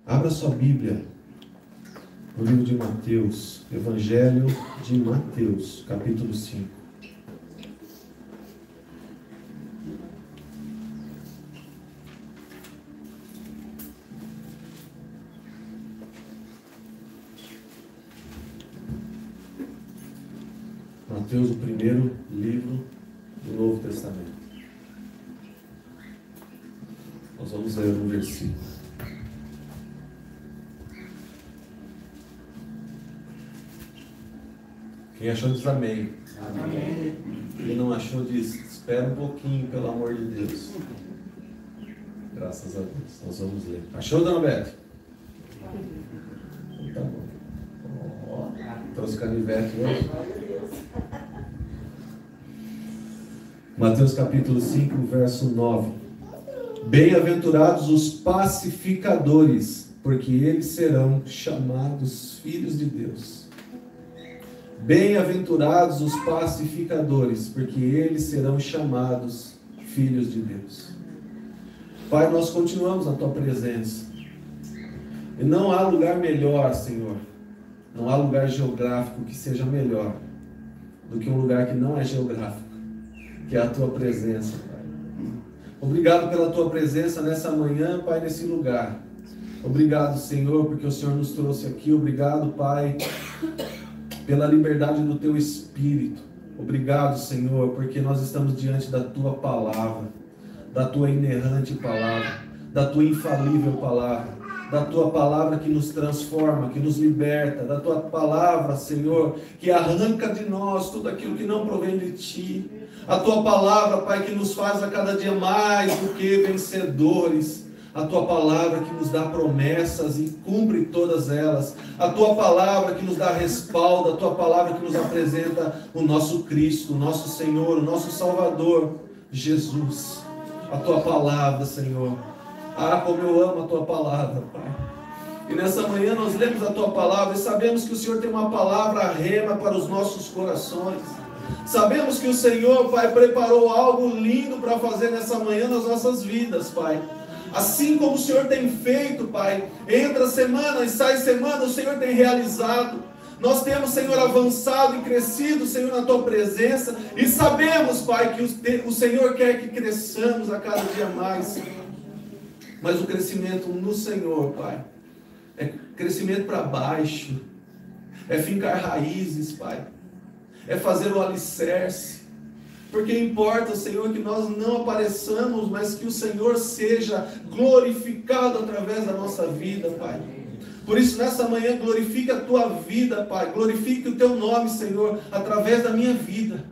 Abra sua Bíblia no livro de Mateus, Evangelho de Mateus, capítulo 5. Mateus, o primeiro livro do Novo Testamento. Nós vamos ler um versículo. Quem achou diz amém. Amém. Quem não achou diz, espera um pouquinho, pelo amor de Deus. Graças a Deus. Nós vamos ler. Achou, dona Beth? Tá bom. Trouxe canivete hoje. Mateus capítulo 5, verso 9. Bem-aventurados os pacificadores, porque eles serão chamados filhos de Deus. Bem-aventurados os pacificadores, porque eles serão chamados filhos de Deus. Pai, nós continuamos na Tua presença. E não há lugar melhor, Senhor. Não há lugar geográfico que seja melhor do que um lugar que não é geográfico, que é a Tua presença, Pai. Obrigado pela Tua presença nessa manhã, Pai, nesse lugar. Obrigado, Senhor, porque o Senhor nos trouxe aqui. Obrigado, Pai, pela liberdade do Teu Espírito. Obrigado, Senhor, porque nós estamos diante da Tua palavra, da Tua inerrante palavra, da Tua infalível palavra, da Tua palavra que nos transforma, que nos liberta, da Tua palavra, Senhor, que arranca de nós tudo aquilo que não provém de Ti. A Tua palavra, Pai, que nos faz a cada dia mais do que vencedores. A Tua palavra que nos dá promessas e cumpre todas elas. A Tua palavra que nos dá respaldo. A Tua palavra que nos apresenta o nosso Cristo, o nosso Senhor, o nosso Salvador, Jesus. A Tua palavra, Senhor. Ah, como eu amo a Tua palavra, Pai. E nessa manhã nós lemos a Tua palavra e sabemos que o Senhor tem uma palavra rema para os nossos corações. Sabemos que o Senhor, Pai, preparou algo lindo para fazer nessa manhã nas nossas vidas, Pai. Assim como o Senhor tem feito, Pai, entra semana e sai semana, o Senhor tem realizado. Nós temos, Senhor, avançado e crescido, Senhor, na Tua presença. E sabemos, Pai, que o Senhor quer que cresçamos a cada dia mais, Senhor. Mas o crescimento no Senhor, Pai, é crescimento para baixo. É fincar raízes, Pai. É fazer o alicerce. Porque importa, Senhor, que nós não apareçamos, mas que o Senhor seja glorificado através da nossa vida, Pai. Por isso, nessa manhã, glorifique a Tua vida, Pai. Glorifique o Teu nome, Senhor, através da minha vida.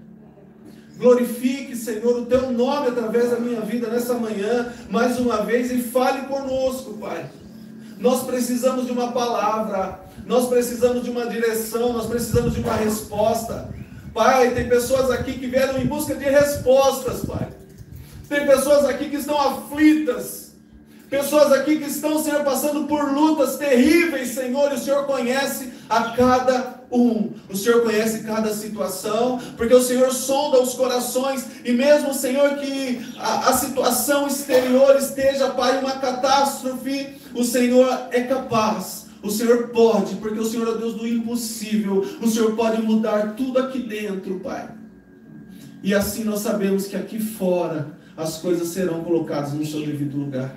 Glorifique, Senhor, o Teu nome através da minha vida nessa manhã, mais uma vez, e fale conosco, Pai. Nós precisamos de uma palavra, nós precisamos de uma direção, nós precisamos de uma resposta. Pai, tem pessoas aqui que vieram em busca de respostas, Pai. Tem pessoas aqui que estão aflitas. Pessoas aqui que estão, Senhor, passando por lutas terríveis, Senhor, e o Senhor conhece a cada um. O Senhor conhece cada situação, porque o Senhor sonda os corações, e mesmo, Senhor, que a situação exterior esteja, Pai, uma catástrofe, o Senhor é capaz. O Senhor pode, porque o Senhor é o Deus do impossível. O Senhor pode mudar tudo aqui dentro, Pai. E assim nós sabemos que aqui fora as coisas serão colocadas no seu devido lugar.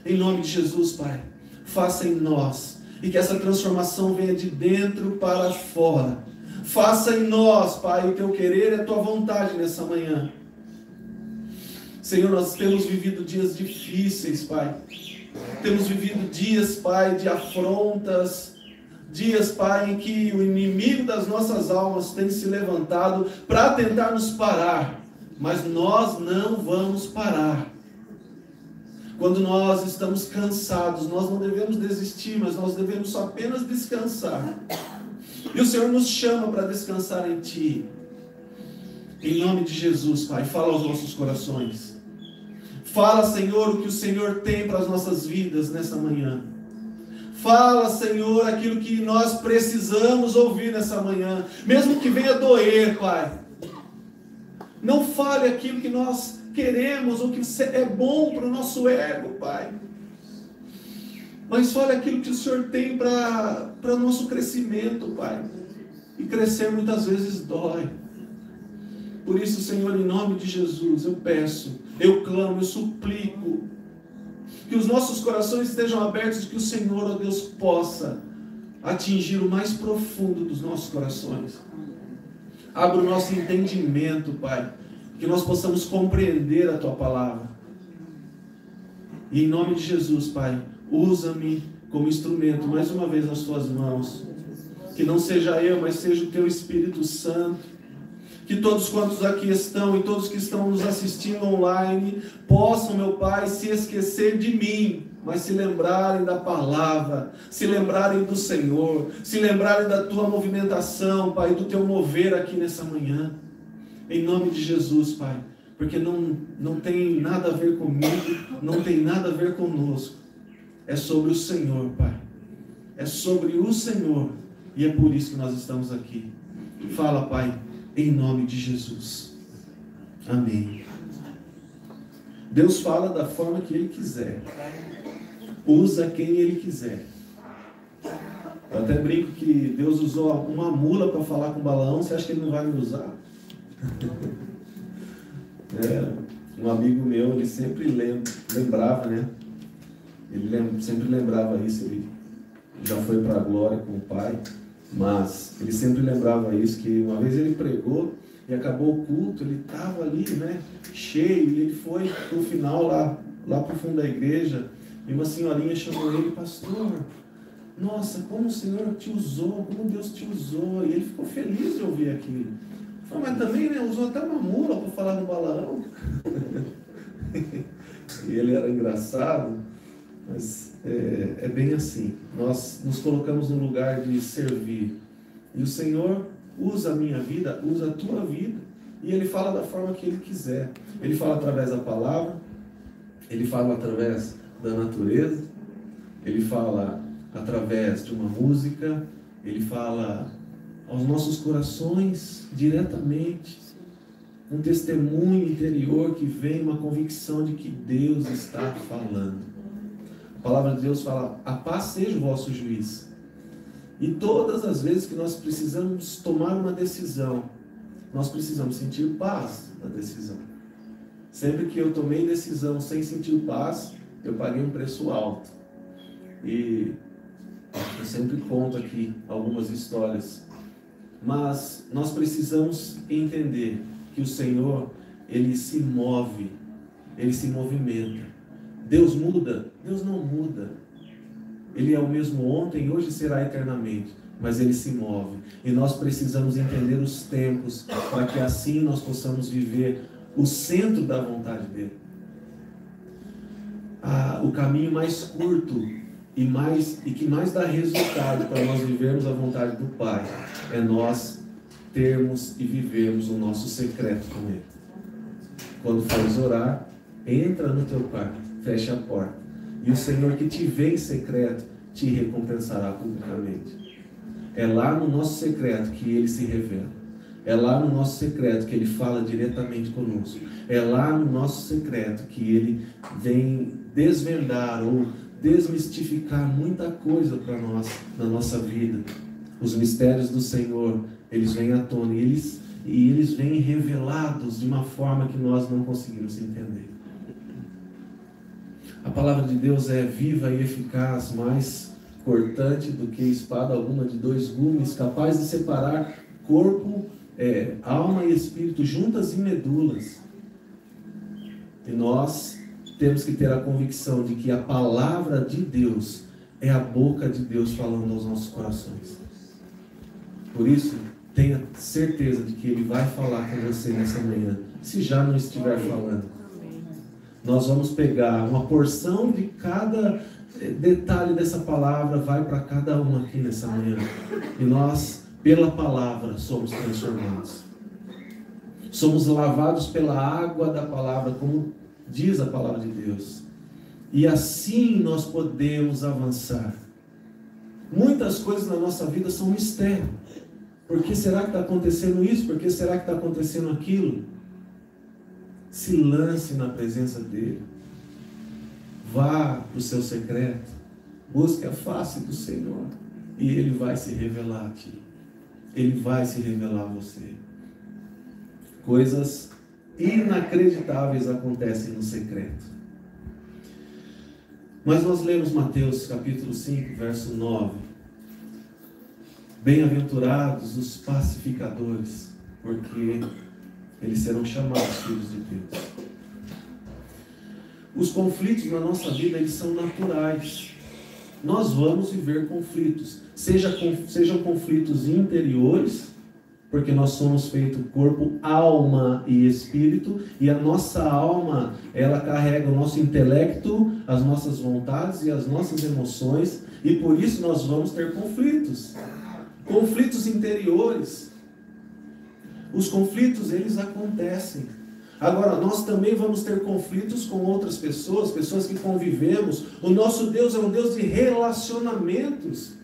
Em nome de Jesus, Pai, faça em nós, e que essa transformação venha de dentro para fora. Faça em nós, Pai, o Teu querer e a Tua vontade nessa manhã. Senhor, nós temos vivido dias difíceis, Pai. Temos vivido dias, Pai, de afrontas, dias, Pai, em que o inimigo das nossas almas tem se levantado para tentar nos parar, mas nós não vamos parar. Quando nós estamos cansados, nós não devemos desistir, mas nós devemos apenas descansar. E o Senhor nos chama para descansar em Ti. Em nome de Jesus, Pai, fala aos nossos corações. Fala, Senhor, o que o Senhor tem para as nossas vidas nessa manhã. Fala, Senhor, aquilo que nós precisamos ouvir nessa manhã, mesmo que venha doer, Pai. Não fale aquilo que nós queremos, ou que é bom para o nosso ego, Pai. Mas olha aquilo que o Senhor tem para nosso crescimento, Pai. E crescer muitas vezes dói. Por isso, Senhor, em nome de Jesus, eu peço, eu clamo, eu suplico, que os nossos corações estejam abertos e que o Senhor, ó Deus, possa atingir o mais profundo dos nossos corações. Abra o nosso entendimento, Pai, que nós possamos compreender a Tua palavra. E em nome de Jesus, Pai, usa-me como instrumento, mais uma vez nas Tuas mãos. Que não seja eu, mas seja o Teu Espírito Santo. Que todos quantos aqui estão e todos que estão nos assistindo online possam, meu Pai, se esquecer de mim, mas se lembrarem da palavra, se lembrarem do Senhor, se lembrarem da Tua movimentação, Pai, do Teu mover aqui nessa manhã. Em nome de Jesus, Pai, porque não tem nada a ver comigo, não tem nada a ver conosco. É sobre o Senhor, Pai. É sobre o Senhor. E é por isso que nós estamos aqui. Fala, Pai, em nome de Jesus. Amém. Deus fala da forma que Ele quiser. Usa quem Ele quiser. Eu até brinco que Deus usou uma mula para falar com Balaão. Você acha que Ele não vai me usar? Um amigo meu, ele sempre lembrava, né? Ele sempre lembrava isso. Ele já foi para a glória com o Pai. Mas ele sempre lembrava isso, que uma vez ele pregou e acabou o culto, ele estava ali, né, cheio, e ele foi para o final, lá para o fundo da igreja, e uma senhorinha chamou ele: pastor, nossa, como o Senhor te usou, como Deus te usou, e ele ficou feliz de ouvir aquilo. Falou, mas também, né, usou até uma mula para falar no Balaão. E ele era engraçado, mas é bem assim. Nós nos colocamos no lugar de servir. E o Senhor usa a minha vida, usa a tua vida. E Ele fala da forma que Ele quiser. Ele fala através da palavra. Ele fala através da natureza. Ele fala através de uma música. Ele fala aos nossos corações diretamente. Um testemunho interior que vem, uma convicção de que Deus está falando. A palavra de Deus fala: a paz seja o vosso juiz. E todas as vezes que nós precisamos tomar uma decisão, nós precisamos sentir paz na decisão. Sempre que eu tomei decisão sem sentir paz, eu paguei um preço alto. E eu sempre conto aqui algumas histórias. Mas nós precisamos entender que o Senhor, Ele se move, Ele se movimenta. Deus muda? Deus não muda. Ele é o mesmo ontem, hoje será eternamente. Mas Ele se move. E nós precisamos entender os tempos para que assim nós possamos viver o centro da vontade dEle. O caminho mais curto e que mais dá resultado para nós vivermos a vontade do Pai é nós termos e vivermos o nosso secreto com Ele. Quando fores orar, entra no teu quarto, fecha a porta, e o Senhor que te vê em secreto te recompensará publicamente. É lá no nosso secreto que Ele se revela. É lá no nosso secreto que Ele fala diretamente conosco. É lá no nosso secreto que Ele vem desvendar ou desmistificar muita coisa para nós, na nossa vida. Os mistérios do Senhor, eles vêm à tona e eles vêm revelados de uma forma que nós não conseguimos entender. A palavra de Deus é viva e eficaz, mais cortante do que espada alguma de dois gumes, capaz de separar corpo, alma e espírito, juntas e medulas. E nós temos que ter a convicção de que a palavra de Deus é a boca de Deus falando aos nossos corações. Por isso, tenha certeza de que Ele vai falar com você nessa manhã, se já não estiver falando. Nós vamos pegar uma porção de cada detalhe dessa palavra, vai para cada um aqui nessa manhã. E nós, pela palavra, somos transformados. Somos lavados pela água da palavra, como diz a palavra de Deus. E assim nós podemos avançar. Muitas coisas na nossa vida são mistério. Por que será que está acontecendo isso? Por que será que está acontecendo aquilo? Se lance na presença dEle. Vá para o seu secreto. Busque a face do Senhor e Ele vai se revelar a ti. Ele vai se revelar a você. Coisas inacreditáveis acontecem no secreto. Mas nós lemos Mateus capítulo 5, verso 9. Bem-aventurados os pacificadores, porque eles serão chamados filhos de Deus. Os conflitos na nossa vida, eles são naturais. Nós vamos viver conflitos. Sejam conflitos interiores, porque nós somos feito corpo, alma e espírito, e a nossa alma, ela carrega o nosso intelecto, as nossas vontades e as nossas emoções, e por isso nós vamos ter conflitos. Conflitos interiores. Os conflitos, eles acontecem. Agora, nós também vamos ter conflitos com outras pessoas, pessoas que convivemos. O nosso Deus é um Deus de relacionamentos.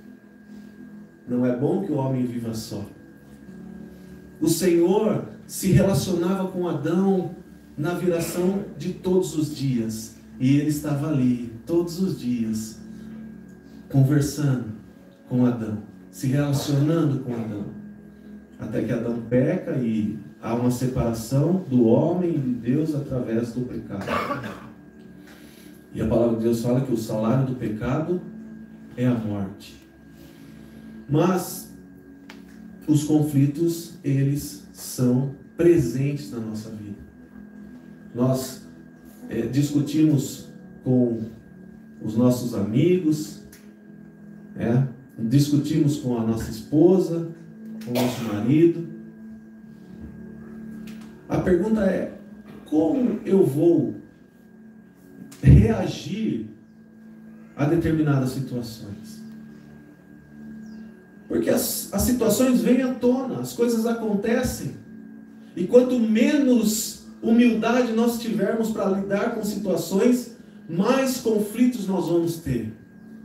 Não é bom que o homem viva só. O Senhor se relacionava com Adão na viração de todos os dias. E ele estava ali, todos os dias, conversando com Adão, se relacionando com Adão. Até que Adão peca e há uma separação do homem e de Deus através do pecado. E a palavra de Deus fala que o salário do pecado é a morte. Mas os conflitos, eles são presentes na nossa vida. Nós discutimos com os nossos amigos, discutimos com a nossa esposa, com o nosso marido. A pergunta é: como eu vou reagir a determinadas situações? Porque as situações vêm à tona, as coisas acontecem. E quanto menos humildade nós tivermos para lidar com situações, mais conflitos nós vamos ter.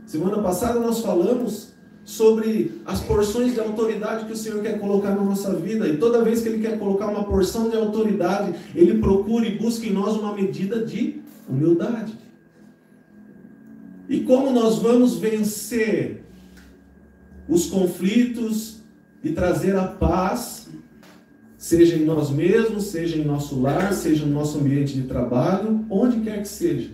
Semana passada nós falamos sobre as porções de autoridade que o Senhor quer colocar na nossa vida. E toda vez que Ele quer colocar uma porção de autoridade, Ele procura e busca em nós uma medida de humildade. E como nós vamos vencer os conflitos e trazer a paz, seja em nós mesmos, seja em nosso lar, seja no nosso ambiente de trabalho, onde quer que seja?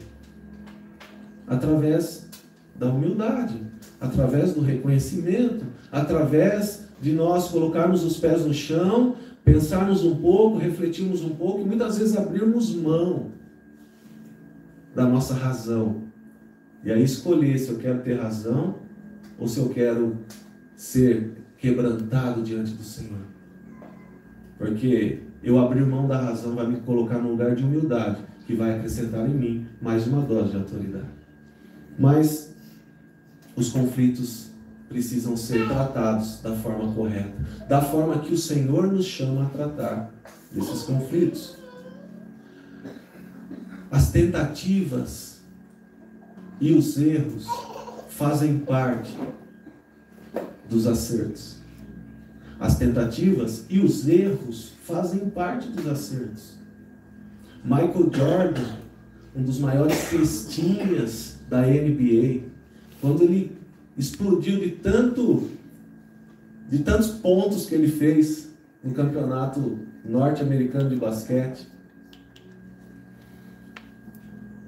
Através da humildade, através do reconhecimento, através de nós colocarmos os pés no chão, pensarmos um pouco, refletirmos um pouco e muitas vezes abrirmos mão da nossa razão. E aí escolher se eu quero ter razão ou se eu quero ser quebrantado diante do Senhor. Porque eu abrir mão da razão vai me colocar num lugar de humildade, que vai acrescentar em mim mais uma dose de autoridade. Mas os conflitos precisam ser tratados da forma correta, da forma que o Senhor nos chama a tratar desses conflitos. As tentativas e os erros fazem parte dos acertos. As tentativas e os erros fazem parte dos acertos. Michael Jordan, um dos maiores cestinhas da NBA, quando ele explodiu de tantos pontos que ele fez no campeonato norte-americano de basquete,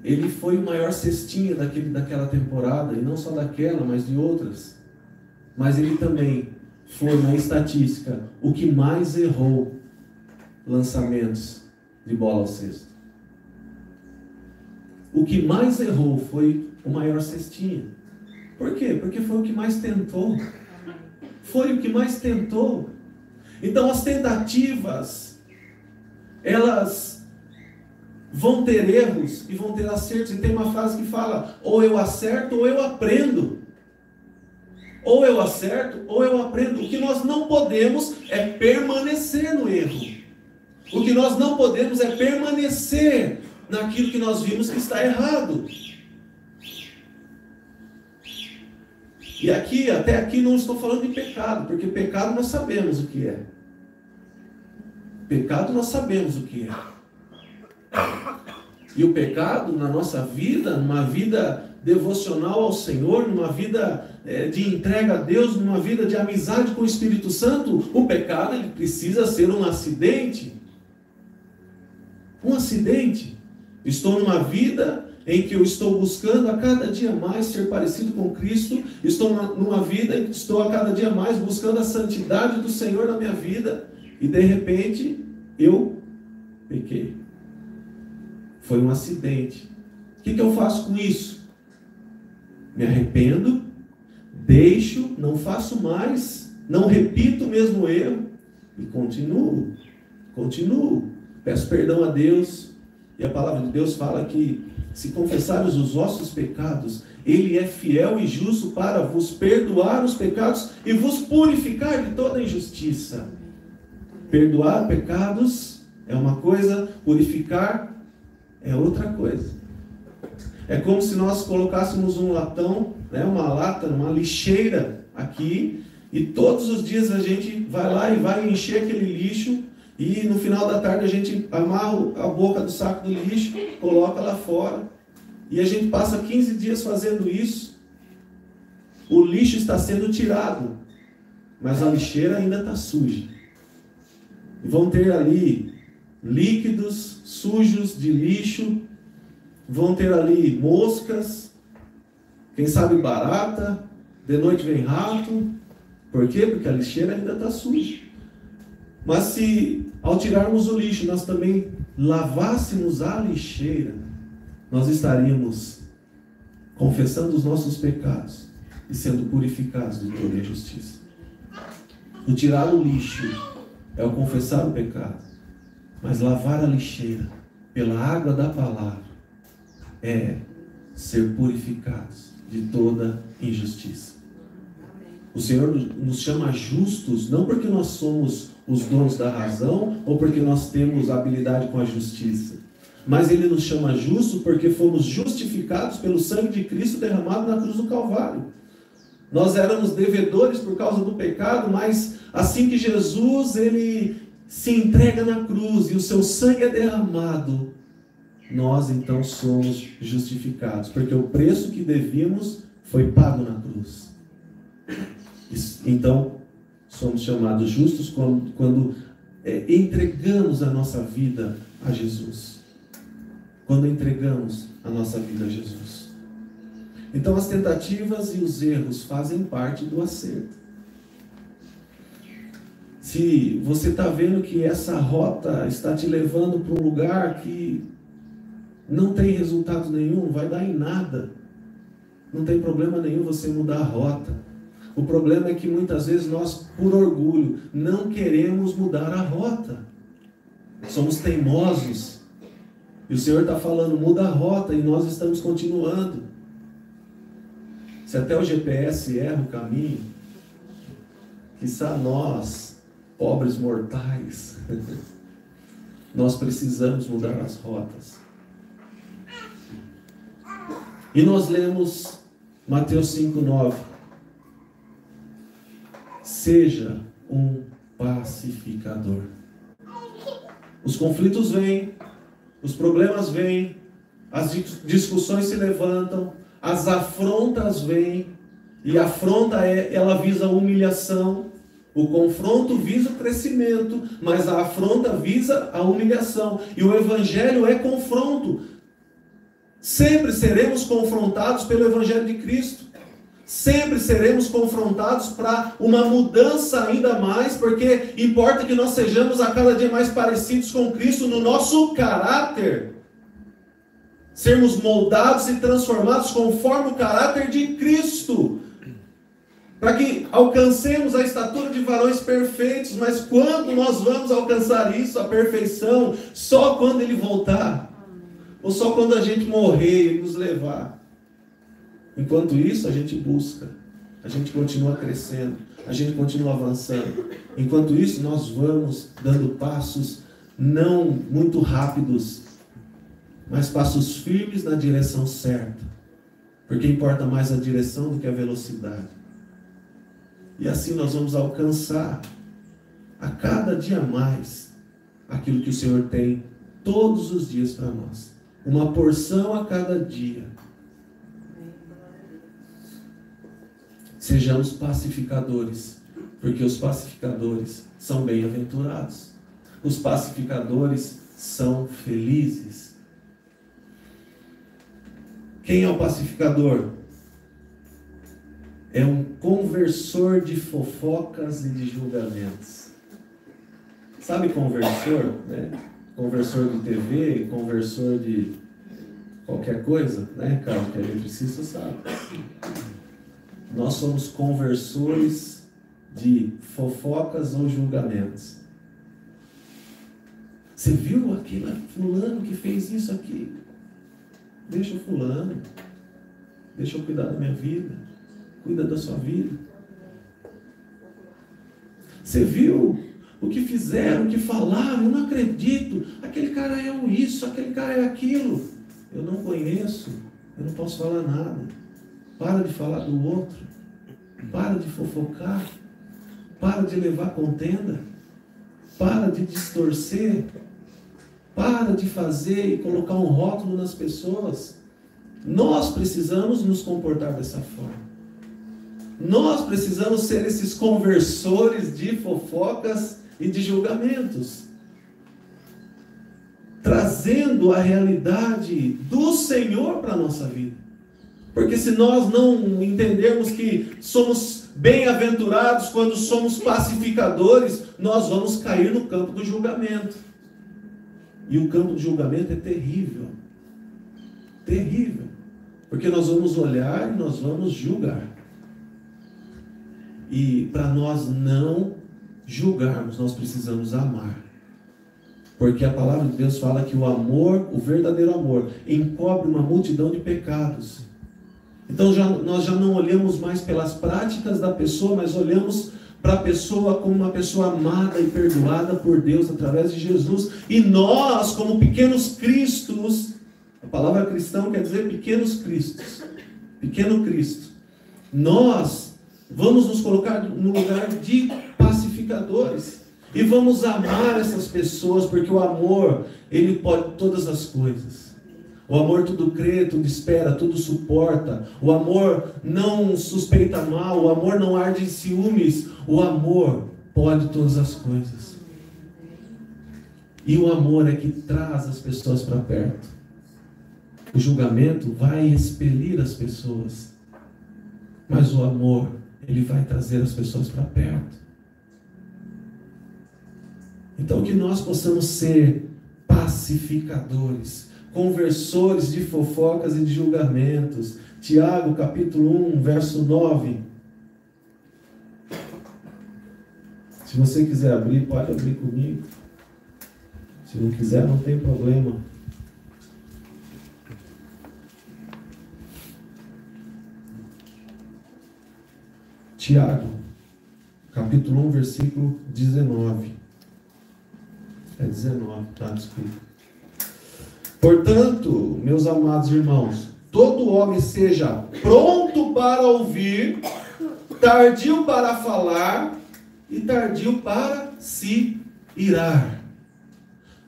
ele foi o maior cestinha daquela temporada, e não só daquela, mas de outras. Mas ele também foi, na estatística, o que mais errou lançamentos de bola ao cesto. O que mais errou foi o maior cestinha. Por quê? Porque foi o que mais tentou. Foi o que mais tentou. Então as tentativas, elas vão ter erros e vão ter acertos. E tem uma frase que fala: ou eu acerto ou eu aprendo. Ou eu acerto ou eu aprendo. O que nós não podemos é permanecer no erro. O que nós não podemos é permanecer naquilo que nós vimos que está errado. E aqui, até aqui não estou falando de pecado, porque pecado nós sabemos o que é. Pecado nós sabemos o que é. E o pecado na nossa vida, numa vida devocional ao Senhor, numa vida de entrega a Deus, numa vida de amizade com o Espírito Santo, o pecado ele precisa ser um acidente. Um acidente. Estou numa vida em que eu estou buscando a cada dia mais ser parecido com Cristo. Estou numa vida em que estou a cada dia mais buscando a santidade do Senhor na minha vida. E de repente, eu pequei. Foi um acidente. O que eu faço com isso? Me arrependo, deixo, não faço mais, não repito o mesmo erro e continuo. Peço perdão a Deus. E a palavra de Deus fala que se confessares os vossos pecados, Ele é fiel e justo para vos perdoar os pecados e vos purificar de toda injustiça. Perdoar pecados é uma coisa, purificar é outra coisa. É como se nós colocássemos um latão, uma lata, uma lixeira aqui, e todos os dias a gente vai lá e vai encher aquele lixo, e no final da tarde a gente amarra a boca do saco do lixo, coloca lá fora, e a gente passa 15 dias fazendo isso. O lixo está sendo tirado, mas a lixeira ainda está suja. E vão ter ali líquidos sujos de lixo, vão ter ali moscas, quem sabe barata, de noite vem rato. Por quê? Porque a lixeira ainda está suja. Mas se ao tirarmos o lixo nós também lavássemos a lixeira, nós estaríamos confessando os nossos pecados e sendo purificados de toda injustiça. O tirar o lixo é o confessar o pecado, mas lavar a lixeira pela água da palavra é ser purificados de toda injustiça. O Senhor nos chama justos, não porque nós somos os donos da razão ou porque nós temos habilidade com a justiça, mas Ele nos chama justos porque fomos justificados pelo sangue de Cristo derramado na cruz do Calvário. Nós éramos devedores por causa do pecado, mas assim que Jesus ele se entrega na cruz e o seu sangue é derramado, nós então somos justificados, porque o preço que devíamos foi pago na cruz. Então, somos chamados justos quando entregamos a nossa vida a Jesus. Quando entregamos a nossa vida a Jesus. Então, as tentativas e os erros fazem parte do acerto. Se você está vendo que essa rota está te levando para um lugar que não tem resultado nenhum, vai dar em nada. Não tem problema nenhum você mudar a rota. O problema é que muitas vezes nós, por orgulho, não queremos mudar a rota. Somos teimosos. E o Senhor está falando, muda a rota, e nós estamos continuando. Se até o GPS erra o caminho, quiçá nós, pobres mortais, nós precisamos mudar as rotas. E nós lemos Mateus 5:9. Seja um pacificador. Os conflitos vêm, os problemas vêm, as discussões se levantam, as afrontas vêm, e a afronta ela visa a humilhação, o confronto visa o crescimento, mas a afronta visa a humilhação, e o Evangelho é confronto. Sempre seremos confrontados pelo Evangelho de Cristo. Sempre seremos confrontados para uma mudança ainda mais, porque importa que nós sejamos a cada dia mais parecidos com Cristo no nosso caráter. Sermos moldados e transformados conforme o caráter de Cristo. Para que alcancemos a estatura de varões perfeitos. Mas quando nós vamos alcançar isso, a perfeição? Só quando Ele voltar. Ou só quando a gente morrer e nos levar. Enquanto isso, a gente busca, a gente continua crescendo, a gente continua avançando. Enquanto isso, nós vamos dando passos não muito rápidos, mas passos firmes na direção certa. Porque importa mais a direção do que a velocidade. E assim nós vamos alcançar a cada dia mais aquilo que o Senhor tem todos os dias para nós. Uma porção a cada dia. Sejamos pacificadores, porque os pacificadores são bem-aventurados. Os pacificadores são felizes. Quem é o pacificador? É um conversor de fofocas e de julgamentos. Sabe conversor, né? Conversor de TV, conversor de qualquer coisa, né? Caso que a eletricista sabe. Nós somos conversores de fofocas ou julgamentos. Você viu aquele fulano que fez isso aqui? Deixa o fulano. Deixa eu cuidar da minha vida. Cuida da sua vida. Você viu o que fizeram, o que falaram? Eu não acredito. Aquele cara é o isso, aquele cara é aquilo. Eu não conheço. Eu não posso falar nada. Para de falar do outro. Para de fofocar. Para de levar contenda. Para de distorcer. Para de fazer e colocar um rótulo nas pessoas. Nós precisamos nos comportar dessa forma. Nós precisamos ser esses conversores de fofocas e de julgamentos, trazendo a realidade do Senhor para a nossa vida. Porque se nós não entendermos que somos bem-aventurados quando somos pacificadores, nós vamos cair no campo do julgamento. E o campo de julgamento é terrível. Terrível. Porque nós vamos olhar e nós vamos julgar. E para nós não julgarmos, nós precisamos amar. Porque a palavra de Deus fala que o amor, o verdadeiro amor, encobre uma multidão de pecados. Então nós já não olhamos mais pelas práticas da pessoa, mas olhamos para a pessoa como uma pessoa amada e perdoada por Deus através de Jesus. E nós, como pequenos cristos, a palavra cristão quer dizer pequenos cristos, pequeno Cristo, nós vamos nos colocar no lugar de pacificadores e vamos amar essas pessoas, porque o amor, ele pode todas as coisas. O amor tudo crê, tudo espera, tudo suporta. O amor não suspeita mal, o amor não arde em ciúmes. O amor pode todas as coisas. E o amor é que traz as pessoas para perto. O julgamento vai expelir as pessoas, mas o amor, ele vai trazer as pessoas para perto. Então que nós possamos ser pacificadores, conversores de fofocas e de julgamentos. Tiago, capítulo 1, verso 9. Se você quiser abrir, pode abrir comigo. Se não quiser, não tem problema. Tiago, capítulo 1, versículo 19. É 19, tá? Desculpa. Portanto, meus amados irmãos, todo homem seja pronto para ouvir, tardio para falar e tardio para se irar.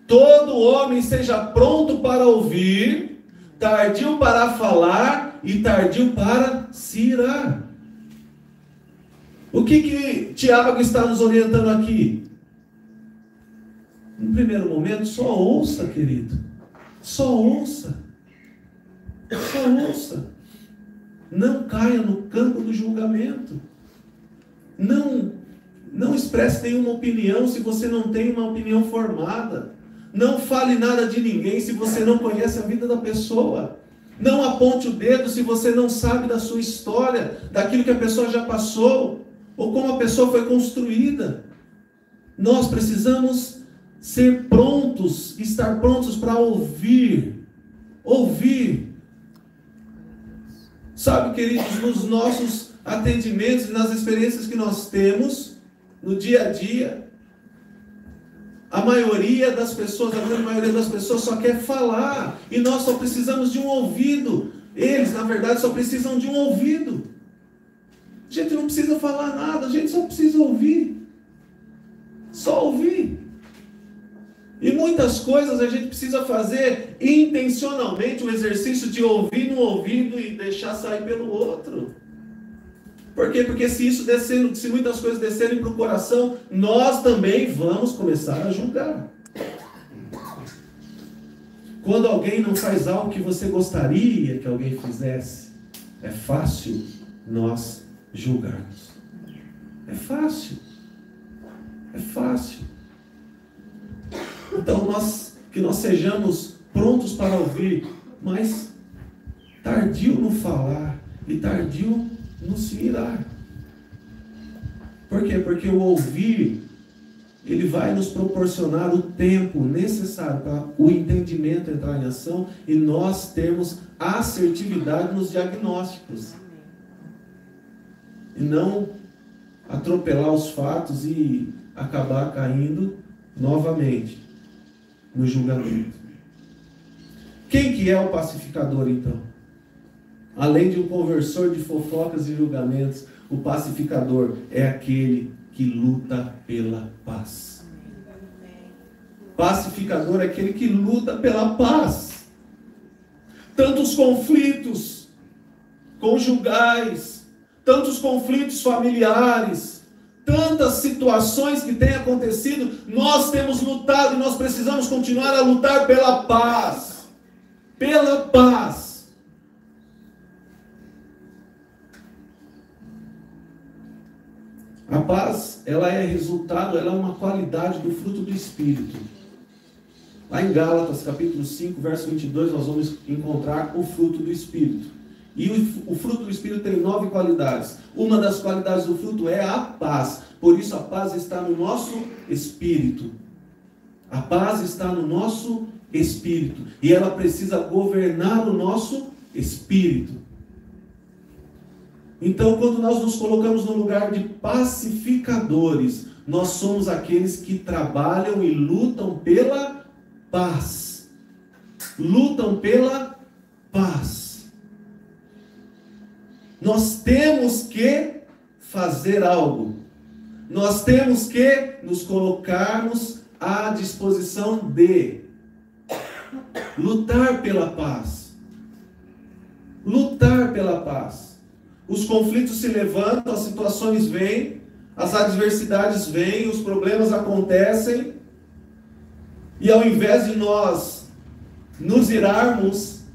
Todo homem seja pronto para ouvir, tardio para falar e tardio para se irar. O que Tiago está nos orientando aqui? No primeiro momento, só ouça, querido. Só ouça. Só ouça. Não caia no campo do julgamento. Não expresse nenhuma opinião se você não tem uma opinião formada. Não fale nada de ninguém se você não conhece a vida da pessoa. Não aponte o dedo se você não sabe da sua história, daquilo que a pessoa já passou, ou como a pessoa foi construída. Nós precisamos ser prontos, estar prontos para ouvir. Ouvir. Sabe, queridos, nos nossos atendimentos e nas experiências que nós temos no dia a dia, a maioria das pessoas, a grande maioria das pessoas só quer falar, e nós só precisamos de um ouvido. Eles, na verdade, só precisam de um ouvido. A gente não precisa falar nada, a gente só precisa ouvir. Só ouvir. E muitas coisas a gente precisa fazer intencionalmente, o exercício de ouvir no ouvido e deixar sair pelo outro. Por quê? Porque se muitas coisas descerem para o coração, nós também vamos começar a julgar. Quando alguém não faz algo que você gostaria que alguém fizesse, é fácil nós julgarmos. É fácil. É fácil. Então que nós sejamos prontos para ouvir, mas tardio no falar e tardio no se irar. Por quê? Porque o ouvir, ele vai nos proporcionar o tempo necessário para o entendimento entrar em ação e nós termos assertividade nos diagnósticos. E não atropelar os fatos e acabar caindo novamente no julgamento. Quem que é o pacificador, então? Além de um conversor de fofocas e julgamentos, o pacificador é aquele que luta pela paz. Pacificador é aquele que luta pela paz. Tantos conflitos conjugais, tantos conflitos familiares, tantas situações que têm acontecido, nós temos lutado e nós precisamos continuar a lutar pela paz. Pela paz. A paz, ela é resultado, ela é uma qualidade do fruto do Espírito. Lá em Gálatas, capítulo 5, verso 22, nós vamos encontrar o fruto do Espírito. E o fruto do Espírito tem 9 qualidades. Uma das qualidades do fruto é a paz. Por isso a paz está no nosso espírito. A paz está no nosso espírito. E ela precisa governar o nosso espírito. Então, quando nós nos colocamos no lugar de pacificadores, nós somos aqueles que trabalham e lutam pela paz. Lutam pela paz. Nós temos que fazer algo. Nós temos que nos colocarmos à disposição de lutar pela paz. Lutar pela paz. Os conflitos se levantam, as situações vêm, as adversidades vêm, os problemas acontecem. E ao invés de nós nos irarmos,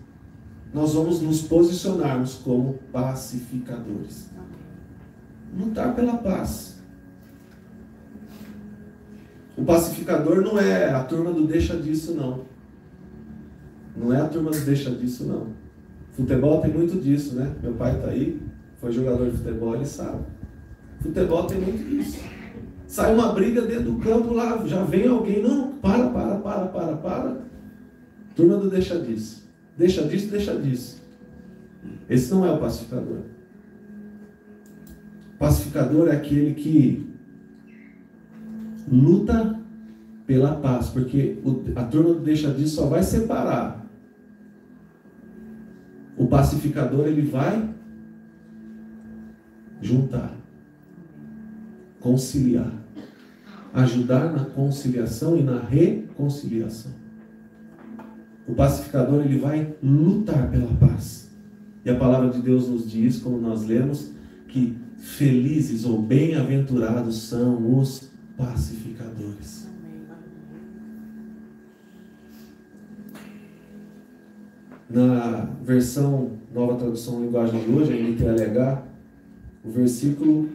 nós vamos nos posicionarmos como pacificadores. Lutar pela paz. O pacificador não é a turma do deixa disso, não. Não é a turma do deixa disso, não. Futebol tem muito disso, né? Meu pai está aí, foi jogador de futebol, ele sabe. Futebol tem muito disso. Sai uma briga dentro do campo lá, já vem alguém, não, para. Turma do deixa disso. Deixa disso. Esse não é o pacificador. O pacificador é aquele que luta pela paz, porque a turma do deixa disso só vai separar. O pacificador, ele vai juntar, conciliar, ajudar na conciliação e na reconciliação. O pacificador, ele vai lutar pela paz. E a palavra de Deus nos diz, como nós lemos, que felizes ou bem-aventurados são os pacificadores. Na versão Nova Tradução Linguagem de hoje, a NTLH, o versículo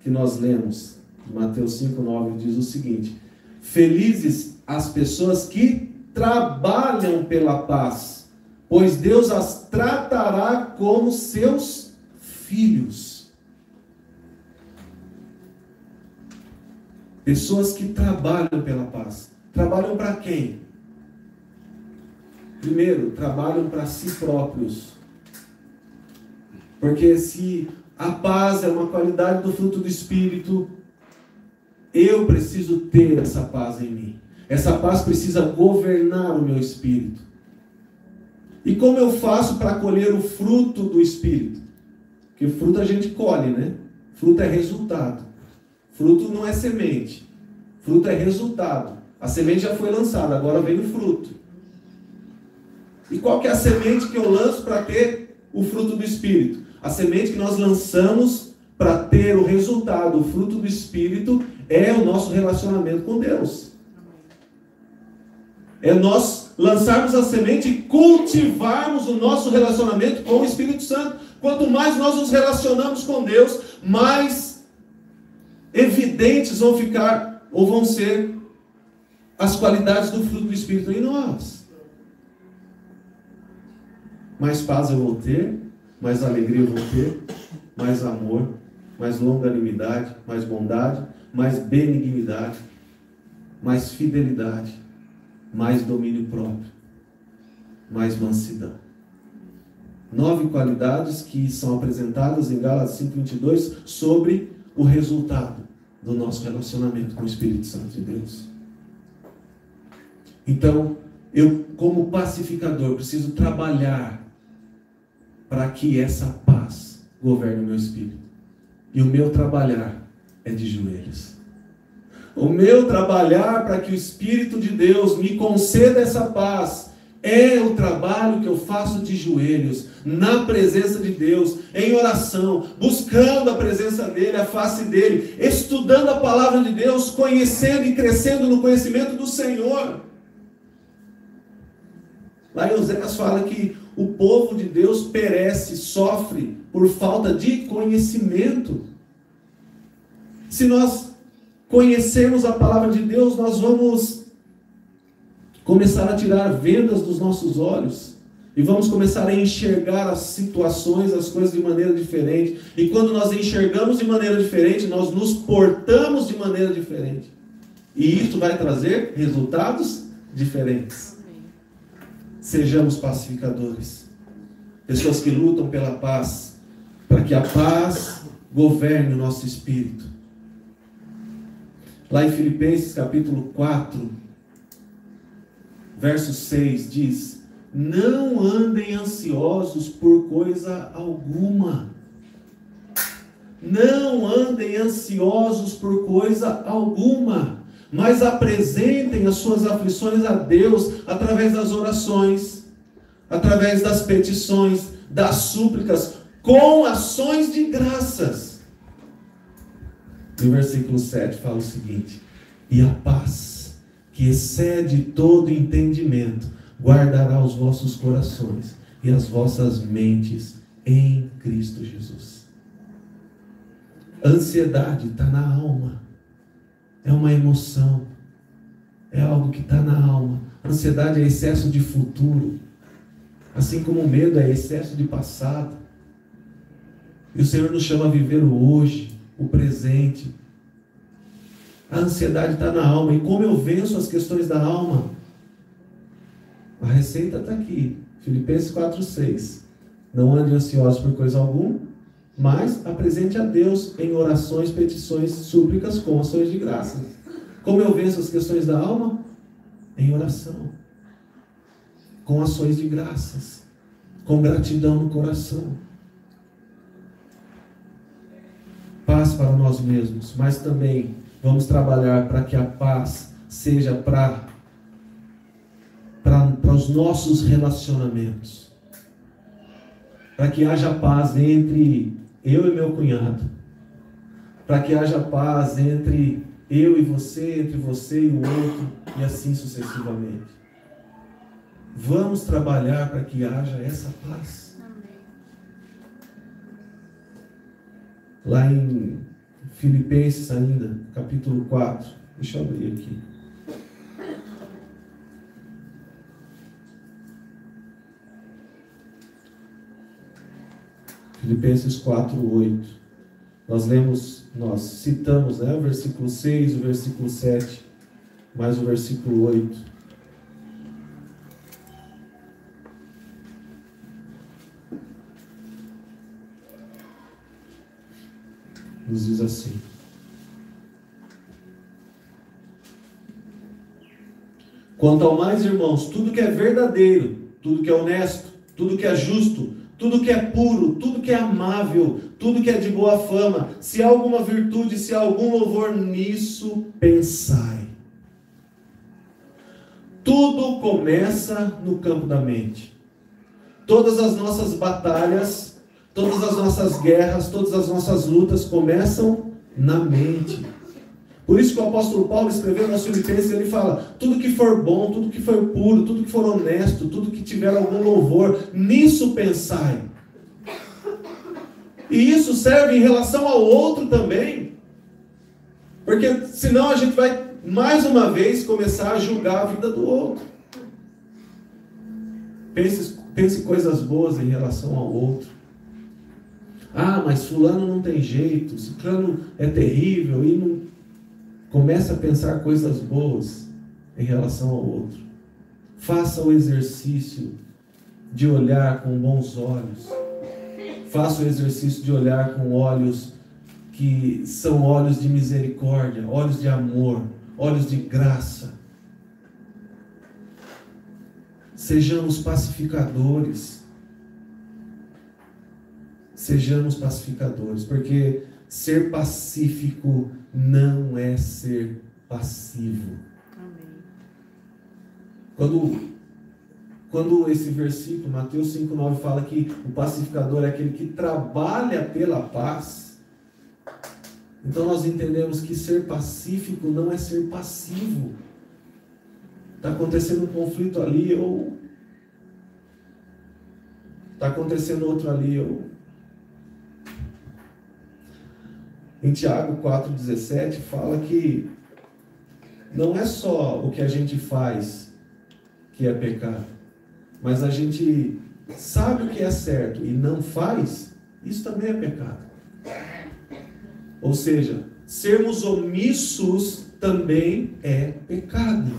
que nós lemos, de Mateus 5,9, diz o seguinte: felizes as pessoas que trabalham pela paz, pois Deus as tratará como seus filhos. Pessoas que trabalham pela paz. Trabalham para quem? Primeiro, trabalham para si próprios. Porque se a paz é uma qualidade do fruto do Espírito, eu preciso ter essa paz em mim. Essa paz precisa governar o meu espírito. E como eu faço para colher o fruto do Espírito? Porque fruto a gente colhe, né? Fruto é resultado. Fruto não é semente. Fruto é resultado. A semente já foi lançada, agora vem o fruto. E qual que é a semente que eu lanço para ter o fruto do Espírito? A semente que nós lançamos para ter o resultado, o fruto do Espírito, é o nosso relacionamento com Deus. É nós lançarmos a semente e cultivarmos o nosso relacionamento com o Espírito Santo. Quanto mais nós nos relacionamos com Deus, mais evidentes vão ficar, ou vão ser, as qualidades do fruto do Espírito em nós. Mais paz eu vou ter, mais alegria eu vou ter, mais amor, mais longanimidade, mais bondade, mais benignidade, mais fidelidade, mais domínio próprio, mais mansidão. 9 qualidades que são apresentadas em Gálatas 5:22 sobre o resultado do nosso relacionamento com o Espírito Santo de Deus. Então, eu, como pacificador, preciso trabalhar para que essa paz governe o meu espírito. E o meu trabalhar é de joelhos. O meu trabalhar para que o Espírito de Deus me conceda essa paz é o trabalho que eu faço de joelhos, na presença de Deus, em oração, buscando a presença dEle, a face dEle, estudando a palavra de Deus, conhecendo e crescendo no conhecimento do Senhor. Lá em Oséias fala que o povo de Deus perece, sofre por falta de conhecimento. Se nós conhecermos a palavra de Deus, nós vamos começar a tirar vendas dos nossos olhos e vamos começar a enxergar as situações, as coisas de maneira diferente. E quando nós enxergamos de maneira diferente, nós nos portamos de maneira diferente. E isso vai trazer resultados diferentes. Sejamos pacificadores, pessoas que lutam pela paz, para que a paz governe o nosso espírito. Lá em Filipenses capítulo 4, verso 6 diz: não andem ansiosos por coisa alguma. Não andem ansiosos por coisa alguma, mas apresentem as suas aflições a Deus através das orações, através das petições, das súplicas, com ações de graças. E o versículo 7 fala o seguinte: e a paz, que excede todo entendimento, guardará os vossos corações e as vossas mentes em Cristo Jesus. A ansiedade está na alma. É uma emoção, é algo que está na alma. A ansiedade é excesso de futuro, assim como o medo é excesso de passado. E o Senhor nos chama a viver o hoje, o presente. A ansiedade está na alma. E como eu venço as questões da alma? A receita está aqui, Filipenses 4:6. Não ande ansiosos por coisa alguma, mas apresente a Deus em orações, petições, súplicas com ações de graça. Como eu venço as questões da alma? Em oração, com ações de graças, com gratidão no coração. Paz para nós mesmos, mas também vamos trabalhar para que a paz seja para os nossos relacionamentos. Para que haja paz entre eu e meu cunhado. Para que haja paz entre eu e você, entre você e o outro, e assim sucessivamente. Vamos trabalhar para que haja essa paz. Lá em Filipenses ainda, capítulo 4. Deixa eu abrir aqui. Filipenses 4:8. Nós citamos, o versículo 6, o versículo 7, mais o versículo 8. Nos diz assim: quanto ao mais, irmãos, tudo que é verdadeiro, tudo que é honesto, tudo que é justo, tudo que é puro, tudo que é amável, tudo que é de boa fama, se há alguma virtude, se há algum louvor, nisso pensai. Tudo começa no campo da mente. Todas as nossas batalhas Todas as nossas guerras, todas as nossas lutas começam na mente. Por isso que o apóstolo Paulo, escrevendo aos Filipenses, ele fala: tudo que for bom, tudo que for puro, tudo que for honesto, tudo que tiver algum louvor, nisso pensai. E isso serve em relação ao outro também. Porque senão a gente vai, mais uma vez, começar a julgar a vida do outro. Pense coisas boas em relação ao outro. Ah, mas fulano não tem jeito, ciclano é terrível, e não... Começa a pensar coisas boas em relação ao outro. Faça o exercício de olhar com bons olhos. Faça o exercício de olhar com olhos que são olhos de misericórdia, olhos de amor, olhos de graça. Sejamos pacificadores. Sejamos pacificadores, porque ser pacífico não é ser passivo. Amém. Quando esse versículo, Mateus 5,9, fala que o pacificador é aquele que trabalha pela paz, então nós entendemos que ser pacífico não é ser passivo. Está acontecendo um conflito ali, ou está acontecendo outro ali, ou... Em Tiago 4,17 fala que não é só o que a gente faz que é pecado, mas a gente sabe o que é certo e não faz, isso também é pecado. Ou seja, sermos omissos também é pecado,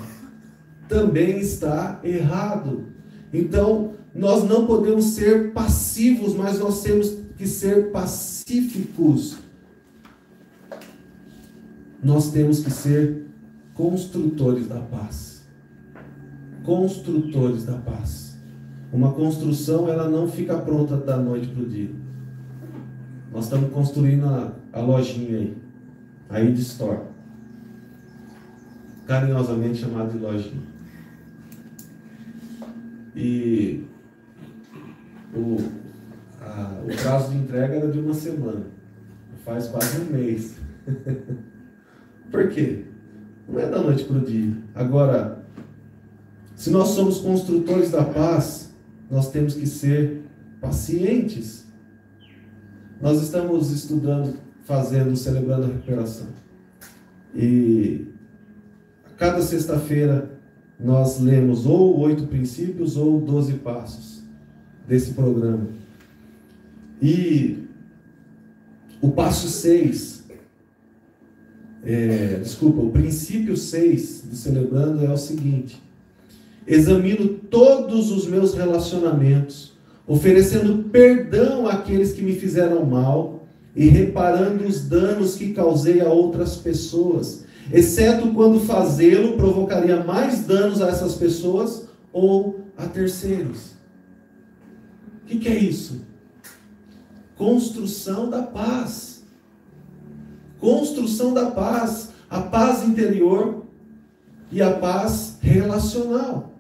também está errado. Então, nós não podemos ser passivos, mas nós temos que ser pacíficos. Nós temos que ser construtores da paz. Construtores da paz. Uma construção, ela não fica pronta da noite para o dia. Nós estamos construindo a lojinha aí de store. Carinhosamente chamada de lojinha. E o prazo de entrega era de 1 semana. Faz quase um mês. Por quê? Não é da noite para o dia. Agora, se nós somos construtores da paz, nós temos que ser pacientes. Nós estamos estudando, celebrando a recuperação. E a cada sexta-feira nós lemos ou 8 princípios ou 12 passos desse programa. E o passo 6... o princípio 6 do Celebrando é o seguinte: examino todos os meus relacionamentos, oferecendo perdão àqueles que me fizeram mal e reparando os danos que causei a outras pessoas, exceto quando fazê-lo provocaria mais danos a essas pessoas ou a terceiros. O que é isso? Construção da paz. Construção da paz, a paz interior e a paz relacional.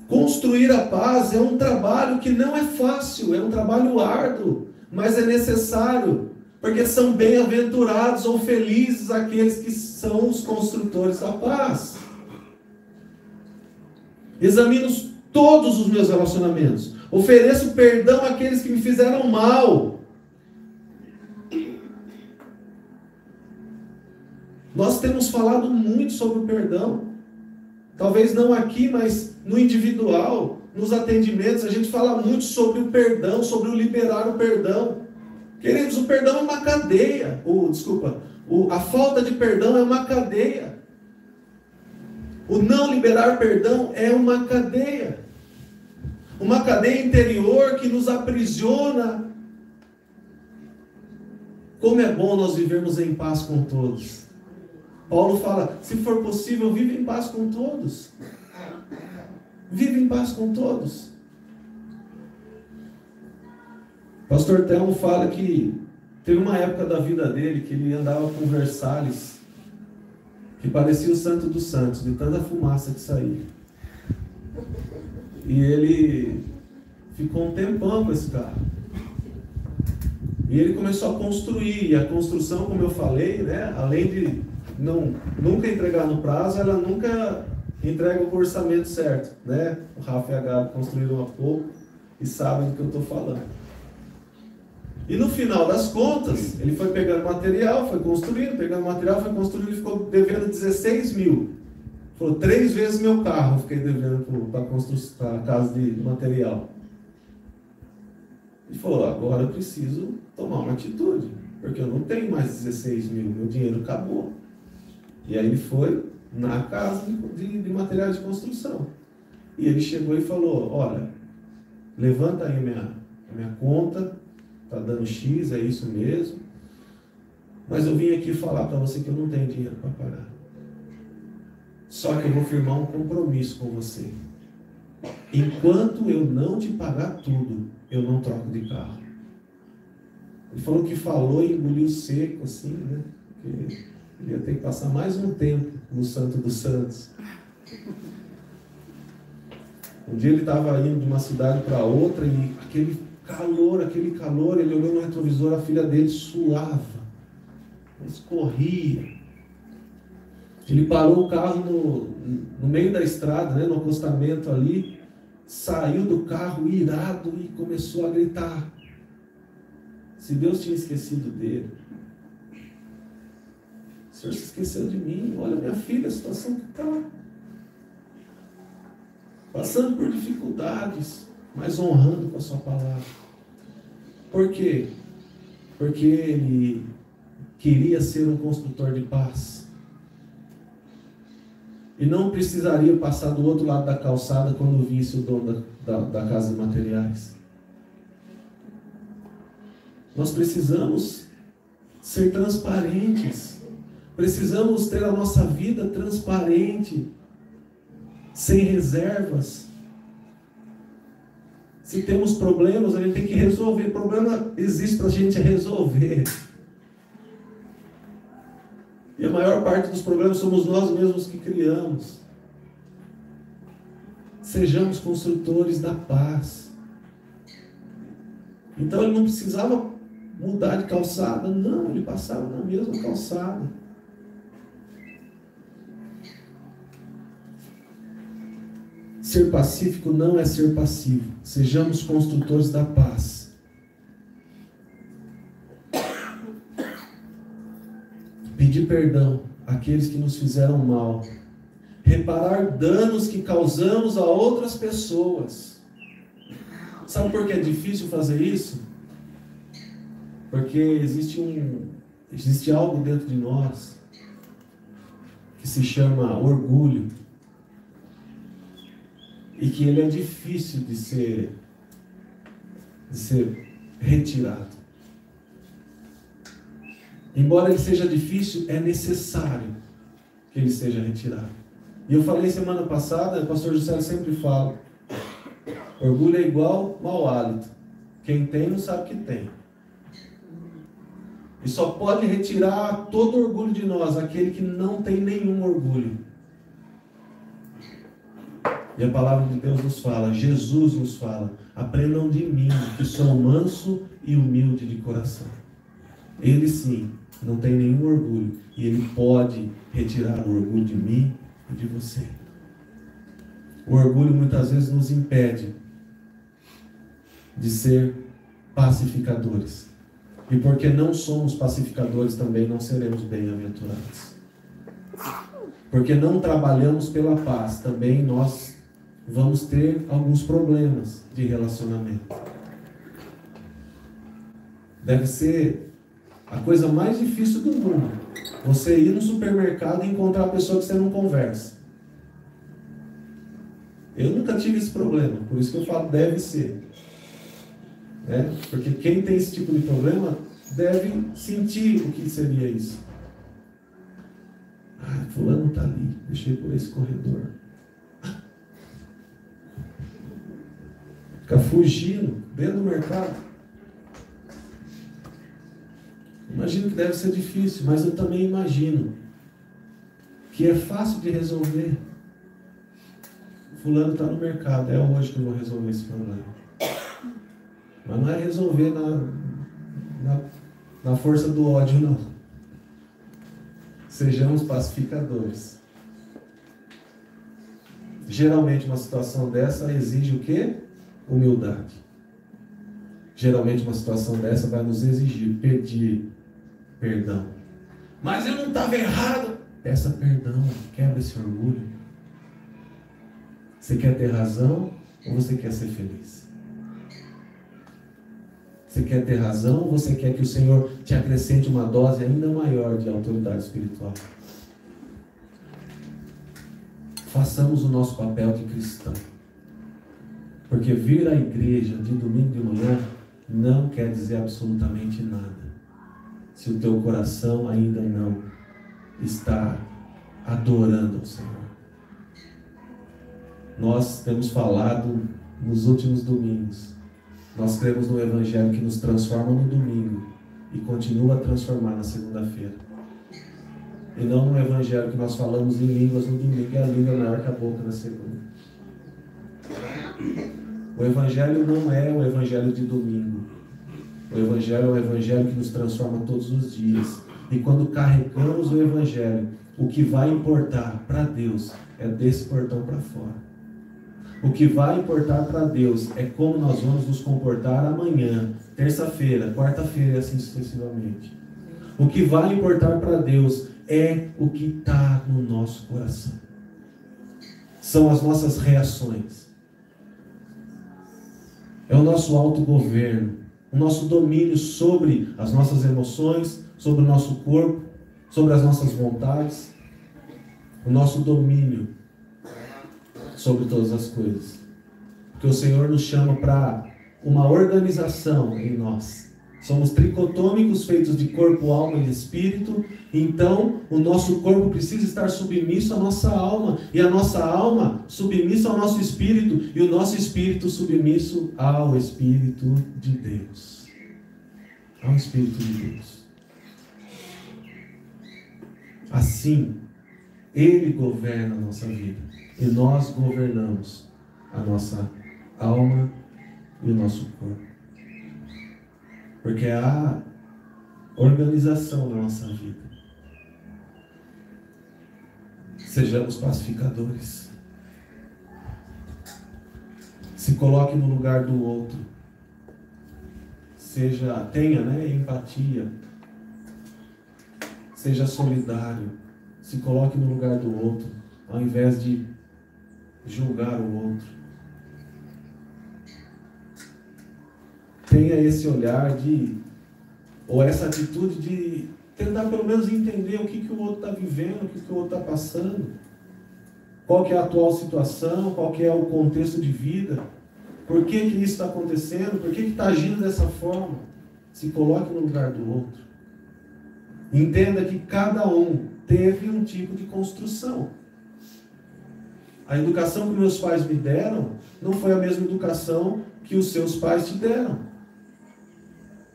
Construir a paz é um trabalho que não é fácil, é um trabalho árduo, mas é necessário, porque são bem-aventurados ou felizes aqueles que são os construtores da paz. Examino todos os meus relacionamentos, ofereço perdão àqueles que me fizeram mal. Nós temos falado muito sobre o perdão. Talvez não aqui, mas no individual, nos atendimentos, a gente fala muito sobre o perdão, sobre o liberar o perdão. Queridos, o perdão é uma cadeia. A falta de perdão é uma cadeia. O não liberar perdão é uma cadeia. Uma cadeia interior que nos aprisiona. Como é bom nós vivermos em paz com todos. Paulo fala, se for possível, vive em paz com todos. Vive em paz com todos. Pastor Telmo fala que teve uma época da vida dele que ele andava com Versalhes, que parecia o santo dos santos, de tanta fumaça que saía. E ele ficou um tempão com esse carro. E ele começou a construir, e a construção, como eu falei, né, além de nunca entregar no prazo, ela nunca entrega o orçamento certo, né? O Rafa e a Gabi construíram há pouco e sabem do que eu estou falando. E no final das contas, ele foi pegando material, foi construindo, ele ficou devendo 16 mil. Falou, 3 vezes meu carro eu fiquei devendo para a casa de material. Ele falou, agora eu preciso tomar uma atitude, porque eu não tenho mais 16 mil, meu dinheiro acabou. E aí ele foi na casa de materiais de construção. E ele chegou e falou, olha, levanta aí a minha conta, está dando X, é isso mesmo, mas eu vim aqui falar para você que eu não tenho dinheiro para pagar. Só que eu vou firmar um compromisso com você. Enquanto eu não te pagar tudo, eu não troco de carro. Ele falou que falou e engoliu seco, assim, né? Porque ele ia ter que passar mais um tempo no Santo dos Santos. Um dia ele estava indo de uma cidade para outra e aquele calor, ele olhou no retrovisor, a filha dele suava, escorria. Ele parou o carro no meio da estrada, né, no acostamento ali, saiu do carro irado e começou a gritar. Se Deus tinha esquecido dele. O Senhor se esqueceu de mim. Olha minha filha, a situação que está. Passando por dificuldades, mas honrando com a sua palavra. Por quê? Porque ele queria ser um construtor de paz. E não precisaria passar do outro lado da calçada quando visse o dono da casa de materiais. Nós precisamos ser transparentes. Precisamos ter a nossa vida transparente, sem reservas. Se temos problemas, a gente tem que resolver. O problema existe para a gente resolver. E a maior parte dos problemas somos nós mesmos que criamos. Sejamos construtores da paz. Então ele não precisava mudar de calçada. Não, ele passava na mesma calçada. Ser pacífico não é ser passivo. Sejamos construtores da paz. Pedir perdão àqueles que nos fizeram mal. Reparar danos que causamos a outras pessoas. Sabe por que é difícil fazer isso? Porque existe algo dentro de nós que se chama orgulho. E que ele é difícil de ser retirado. Embora ele seja difícil, é necessário que ele seja retirado. E eu falei semana passada, o pastor José sempre fala, orgulho é igual mau hálito. Quem tem não sabe que tem. E só pode retirar todo orgulho de nós, aquele que não tem nenhum orgulho. E a palavra de Deus nos fala, Jesus nos fala, aprendam de mim, que sou manso e humilde de coração. Ele sim, não tem nenhum orgulho, e ele pode retirar o orgulho de mim e de você. O orgulho muitas vezes nos impede de ser pacificadores. E porque não somos pacificadores, também não seremos bem-aventurados. Porque não trabalhamos pela paz, também nós vamos ter alguns problemas de relacionamento. Deve ser a coisa mais difícil do mundo, você ir no supermercado e encontrar a pessoa que você não conversa. Eu nunca tive esse problema, por isso que eu falo, deve ser. Né? Porque quem tem esse tipo de problema deve sentir o que seria isso. Ah, fulano está ali, deixei por esse corredor. Fica fugindo dentro do mercado. Imagino que deve ser difícil, mas eu também imagino que é fácil de resolver. Fulano está no mercado, é hoje que eu vou resolver esse problema. Mas não é resolver na força do ódio, não. Sejamos pacificadores. Geralmente uma situação dessa exige o quê? Humildade. Geralmente uma situação dessa vai nos exigir pedir perdão. Mas eu não estava errado. Peça perdão, quebra esse orgulho. Você quer ter razão ou você quer ser feliz? Você quer ter razão ou você quer que o Senhor te acrescente uma dose ainda maior de autoridade espiritual? Façamos o nosso papel de cristão. Porque vir à igreja de domingo de manhã não quer dizer absolutamente nada, se o teu coração ainda não está adorando ao Senhor. Nós temos falado nos últimos domingos, nós cremos no Evangelho que nos transforma no domingo e continua a transformar na segunda-feira. E não no Evangelho que nós falamos em línguas no domingo e a língua maior que a boca na segunda. O Evangelho não é o Evangelho de domingo. O Evangelho é o Evangelho que nos transforma todos os dias. E quando carregamos o Evangelho, o que vai importar para Deus é desse portão para fora. O que vai importar para Deus é como nós vamos nos comportar amanhã, terça-feira, quarta-feira e assim sucessivamente. O que vai importar para Deus é o que está no nosso coração. São as nossas reações. É o nosso autogoverno, o nosso domínio sobre as nossas emoções, sobre o nosso corpo, sobre as nossas vontades, o nosso domínio sobre todas as coisas. Porque o Senhor nos chama para uma organização em nós. Somos tricotômicos, feitos de corpo, alma e espírito. Então, o nosso corpo precisa estar submisso à nossa alma. E a nossa alma submissa ao nosso espírito. E o nosso espírito submisso ao Espírito de Deus. Ao Espírito de Deus. Assim, Ele governa a nossa vida. E nós governamos a nossa alma e o nosso corpo. Porque é a organização da nossa vida. Sejamos pacificadores. Se coloque no lugar do outro. Tenha empatia. Seja solidário. Se coloque no lugar do outro, ao invés de julgar o outro. Tenha esse olhar ou essa atitude de tentar pelo menos entender o que o outro está vivendo, o que o outro está passando, qual que é a atual situação, qual que é o contexto de vida, por que isso está acontecendo, por que está agindo dessa forma. Se coloque no lugar do outro. Entenda que cada um teve um tipo de construção. A educação que meus pais me deram não foi a mesma educação que os seus pais te deram.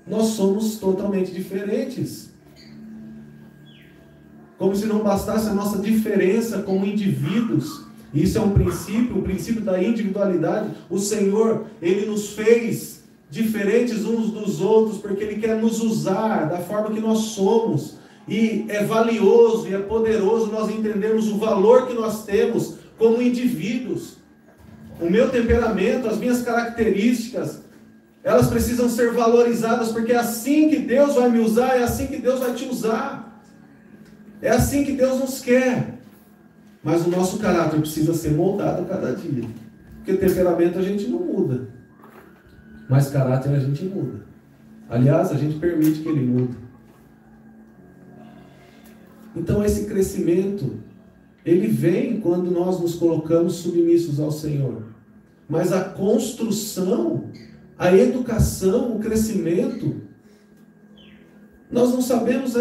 Nós somos totalmente diferentes. Como se não bastasse a nossa diferença como indivíduos. Isso é um princípio, o princípio da individualidade. O Senhor, Ele nos fez diferentes uns dos outros, porque Ele quer nos usar da forma que nós somos. E é valioso e é poderoso nós entendermos o valor que nós temos como indivíduos. O meu temperamento, as minhas características, elas precisam ser valorizadas, porque é assim que Deus vai me usar, é assim que Deus vai te usar. É assim que Deus nos quer. Mas o nosso caráter precisa ser moldado a cada dia. Porque temperamento a gente não muda. Mas caráter a gente muda. Aliás, a gente permite que ele mude. Então esse crescimento, ele vem quando nós nos colocamos submissos ao Senhor. Mas a construção, a educação, o crescimento, nós não sabemos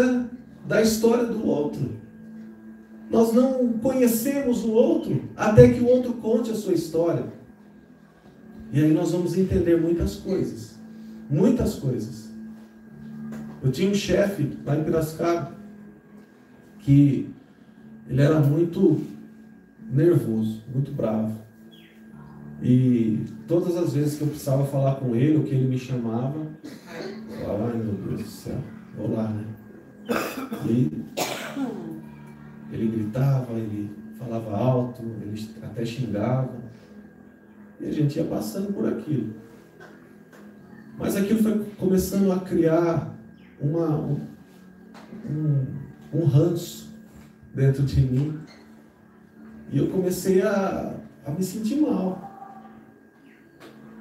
da história do outro. Nós não conhecemos o outro até que o outro conte a sua história. E aí nós vamos entender muitas coisas. Muitas coisas. Eu tinha um chefe lá em Piracicaba que ele era muito nervoso, muito bravo. E todas as vezes que eu precisava falar com ele, ou que ele me chamava, eu falava, ai meu Deus do céu, vou lá, né? E ele gritava, ele falava alto, ele até xingava. E a gente ia passando por aquilo. Mas aquilo foi começando a criar um ranço dentro de mim. E eu comecei a me sentir mal.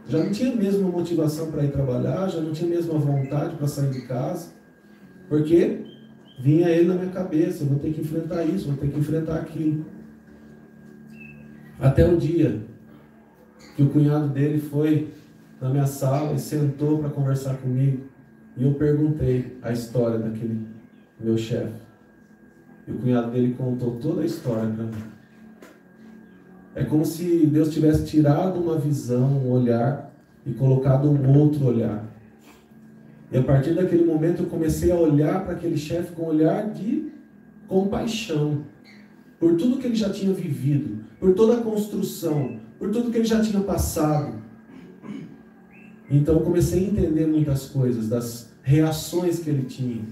Já não tinha a mesma motivação para ir trabalhar, já não tinha a mesma vontade para sair de casa. Porque vinha ele na minha cabeça, eu vou ter que enfrentar isso, vou ter que enfrentar aquilo. Até o dia que o cunhado dele foi na minha sala e sentou para conversar comigo. E eu perguntei a história daquele meu chefe. E o cunhado dele contou toda a história para mim. É como se Deus tivesse tirado uma visão, um olhar e colocado um outro olhar. E a partir daquele momento eu comecei a olhar para aquele chefe com um olhar de compaixão. Por tudo que ele já tinha vivido, por toda a construção, por tudo que ele já tinha passado. Então eu comecei a entender muitas coisas, das reações que ele tinha,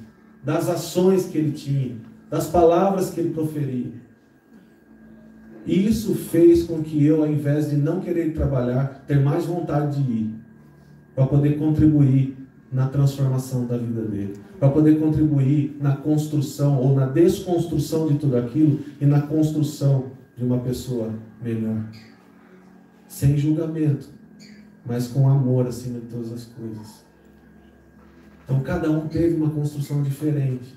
das ações que ele tinha, das palavras que ele proferia. E isso fez com que eu, ao invés de não querer trabalhar, ter mais vontade de ir, para poder contribuir na transformação da vida dele, para poder contribuir na construção ou na desconstrução de tudo aquilo e na construção de uma pessoa melhor. Sem julgamento, mas com amor acima de todas as coisas. Então cada um teve uma construção diferente.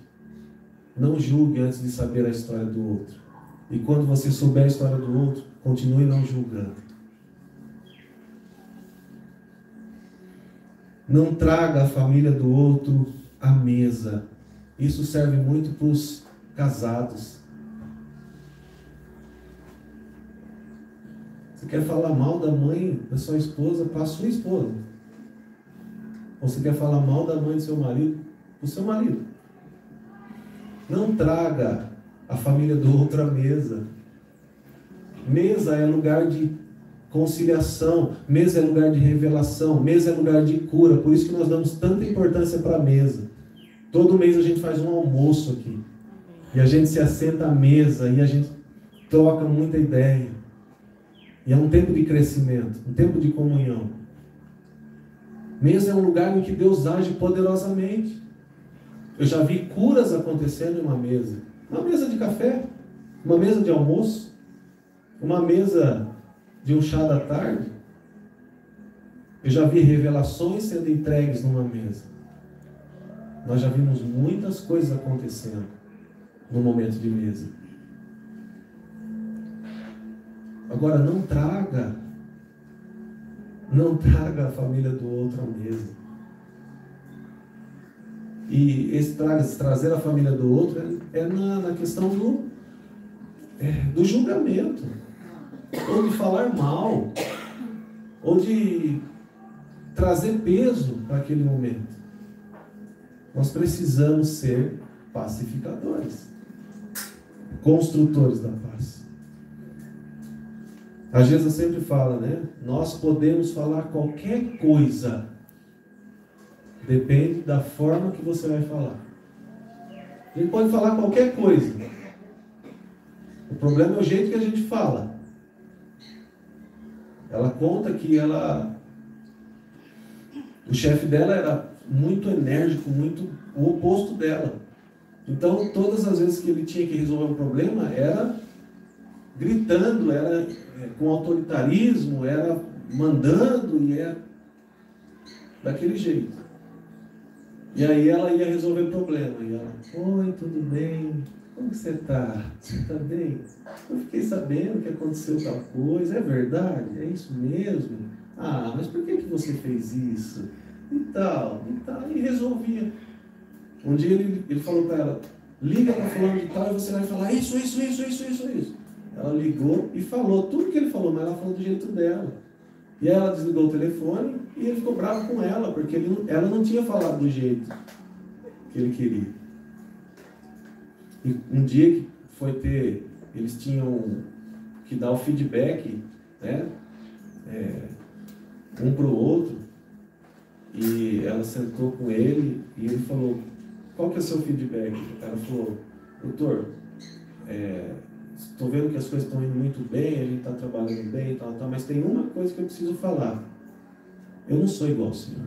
Não julgue antes de saber a história do outro. E quando você souber a história do outro, continue não julgando. Não traga a família do outro à mesa. Isso serve muito para os casados. Você quer falar mal da mãe da sua esposa para a sua esposa? Ou você quer falar mal da mãe do seu marido para o seu marido? Não traga a família do outro à mesa. Mesa é lugar de conciliação, mesa é lugar de revelação, mesa é lugar de cura. Por isso que nós damos tanta importância para a mesa. Todo mês a gente faz um almoço aqui. E a gente se assenta à mesa e a gente troca muita ideia. E é um tempo de crescimento, um tempo de comunhão. Mesa é um lugar em que Deus age poderosamente. Eu já vi curas acontecendo em uma mesa. Uma mesa de café, uma mesa de almoço, uma mesa de um chá da tarde. Eu já vi revelações sendo entregues numa mesa. Nós já vimos muitas coisas acontecendo no momento de mesa. Agora, não traga a família do outro à mesa. E esse trazer a família do outro é na questão do julgamento, ou de falar mal, ou de trazer peso para aquele momento. Nós precisamos ser pacificadores, construtores da paz. A Jesus sempre fala, né? Nós podemos falar qualquer coisa. Depende da forma que você vai falar. A gente pode falar qualquer coisa. O problema é o jeito que a gente fala. Ela conta que o chefe dela era muito enérgico, muito o oposto dela. Então, todas as vezes que ele tinha que resolver um problema, era gritando, era com autoritarismo, era mandando, e era daquele jeito. E aí ela ia resolver o problema. E ela, oi, tudo bem? Como que você está? Você está bem? Eu fiquei sabendo que aconteceu tal coisa. É verdade? É isso mesmo? Ah, mas por que você fez isso? E tal. E resolvia. Um dia ele falou para ela, liga para fulano de tal e você vai falar isso. Ela ligou e falou tudo que ele falou, mas ela falou do jeito dela. E aí ela desligou o telefone e ele ficou bravo com ela, porque ela não tinha falado do jeito que ele queria. E um dia que foi eles tinham que dar o feedback, né? um para o outro, e ela sentou com ele e ele falou: qual que é o seu feedback? Ela falou: doutor, estou vendo que as coisas estão indo muito bem, a gente está trabalhando bem e tal, mas tem uma coisa que eu preciso falar. Eu não sou igual ao Senhor.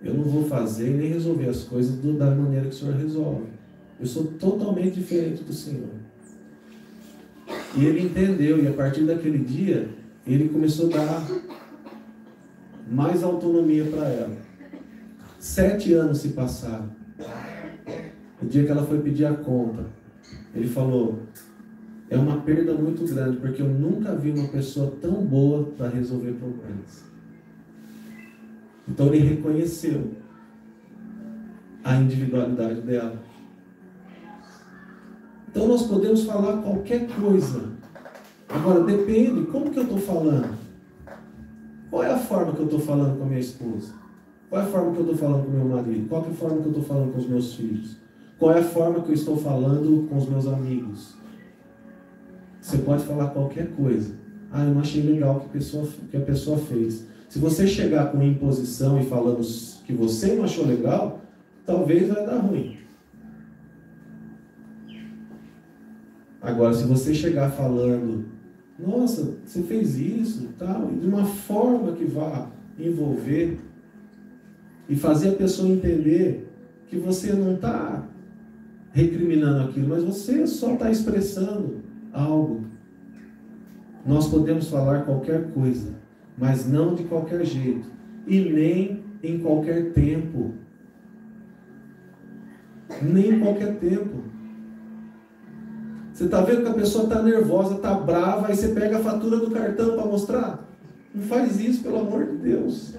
Eu não vou fazer nem resolver as coisas da maneira que o Senhor resolve. Eu sou totalmente diferente do Senhor. E ele entendeu, e a partir daquele dia, ele começou a dar mais autonomia para ela. 7 anos se passaram. O dia que ela foi pedir a conta, ele falou: é uma perda muito grande, porque eu nunca vi uma pessoa tão boa para resolver problemas. Então ele reconheceu a individualidade dela. Então nós podemos falar qualquer coisa. Agora depende, como que eu estou falando? Qual é a forma que eu estou falando com a minha esposa? Qual é a forma que eu estou falando com o meu marido? Qual é a forma que eu estou falando com os meus filhos? Qual é a forma que eu estou falando com os meus amigos? Você pode falar qualquer coisa. Eu não achei legal o que a pessoa fez. Se você chegar com imposição e falando que você não achou legal, talvez vai dar ruim. Agora, se você chegar falando: nossa, você fez isso, tal, e de uma forma que vá envolver e fazer a pessoa entender que você não está recriminando aquilo, mas você só está expressando algo. Nós podemos falar qualquer coisa, mas não de qualquer jeito, e nem em qualquer tempo. Nem em qualquer tempo. Você está vendo que a pessoa está nervosa, está brava, aí você pega a fatura do cartão para mostrar? Não faz isso, pelo amor de Deus.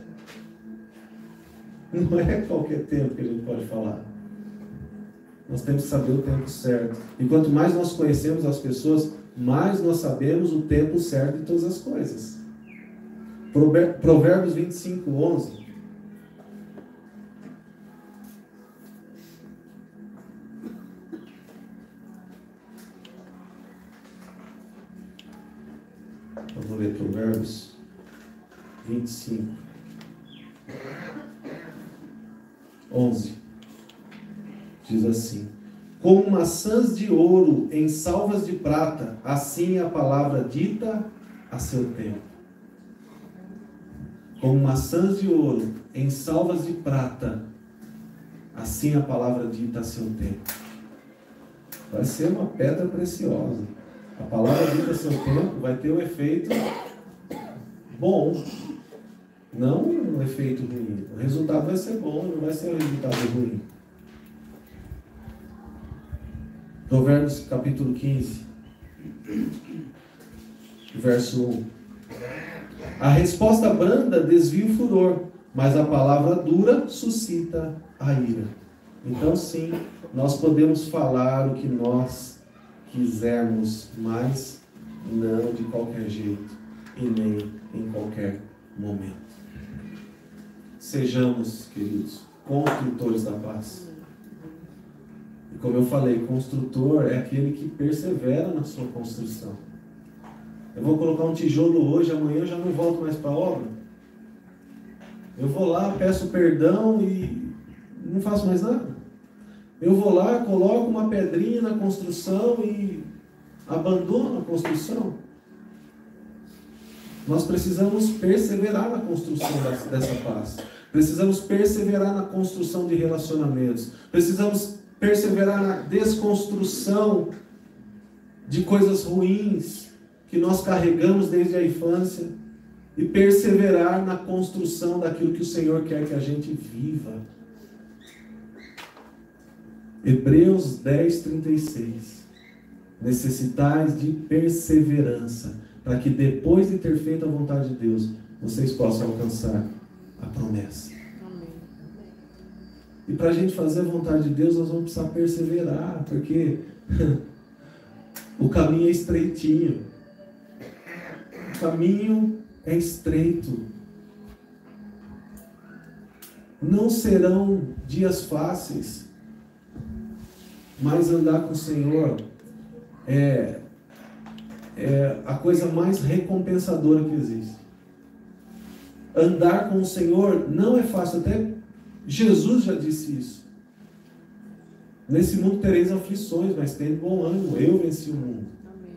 Não é qualquer tempo que a gente pode falar. Nós temos que saber o tempo certo. E quanto mais nós conhecemos as pessoas, mais nós sabemos o tempo certo de todas as coisas. Provérbios 25, 11. Vamos ler Provérbios 25, 11. Diz assim: como maçãs de ouro em salvas de prata, assim é a palavra dita a seu tempo. Como maçãs de ouro em salvas de prata, assim é a palavra dita a seu tempo. Vai ser uma pedra preciosa. A palavra dita a seu tempo vai ter um efeito bom, não um efeito ruim. O resultado vai ser bom, não vai ser um resultado ruim. Provérbios capítulo 15, verso 1. A resposta branda desvia o furor, mas a palavra dura suscita a ira. Então sim, nós podemos falar o que nós quisermos, mas não de qualquer jeito e nem em qualquer momento. Sejamos, queridos, construtores da paz. E como eu falei, construtor é aquele que persevera na sua construção. Eu vou colocar um tijolo hoje, amanhã eu já não volto mais para a obra. Eu vou lá, peço perdão e não faço mais nada. Eu vou lá, coloco uma pedrinha na construção e abandono a construção. Nós precisamos perseverar na construção dessa paz. Precisamos perseverar na construção de relacionamentos. Precisamos perseverar na desconstrução de coisas ruins que nós carregamos desde a infância e perseverar na construção daquilo que o Senhor quer que a gente viva. Hebreus 10, 36. Necessitais de perseverança, para que depois de ter feito a vontade de Deus, vocês possam alcançar a promessa. E para a gente fazer a vontade de Deus, nós vamos precisar perseverar, porque o caminho é estreitinho. O caminho é estreito. Não serão dias fáceis, mas andar com o Senhor é a coisa mais recompensadora que existe. Andar com o Senhor não é fácil, até Jesus já disse isso. Nesse mundo tereis aflições, mas tenha bom ânimo, eu venci o mundo. Amém.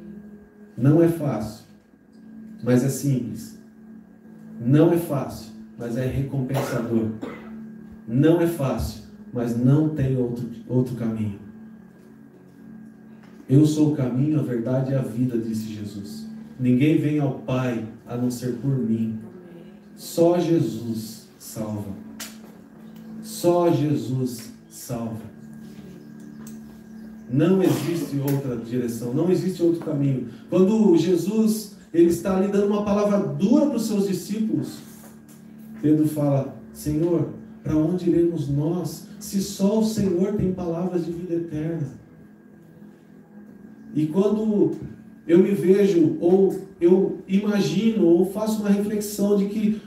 Não é fácil, mas é simples. Não é fácil, mas é recompensador. Não é fácil, mas não tem outro caminho. Eu sou o caminho, a verdade e a vida, disse Jesus. Ninguém vem ao Pai a não ser por mim. Só Jesus salva. Só Jesus salva. Não existe outra direção, não existe outro caminho. Quando Jesus ele está ali dando uma palavra dura para os seus discípulos, Pedro fala: Senhor, para onde iremos nós, se só o Senhor tem palavras de vida eterna? E quando eu me vejo, ou eu imagino, ou faço uma reflexão de que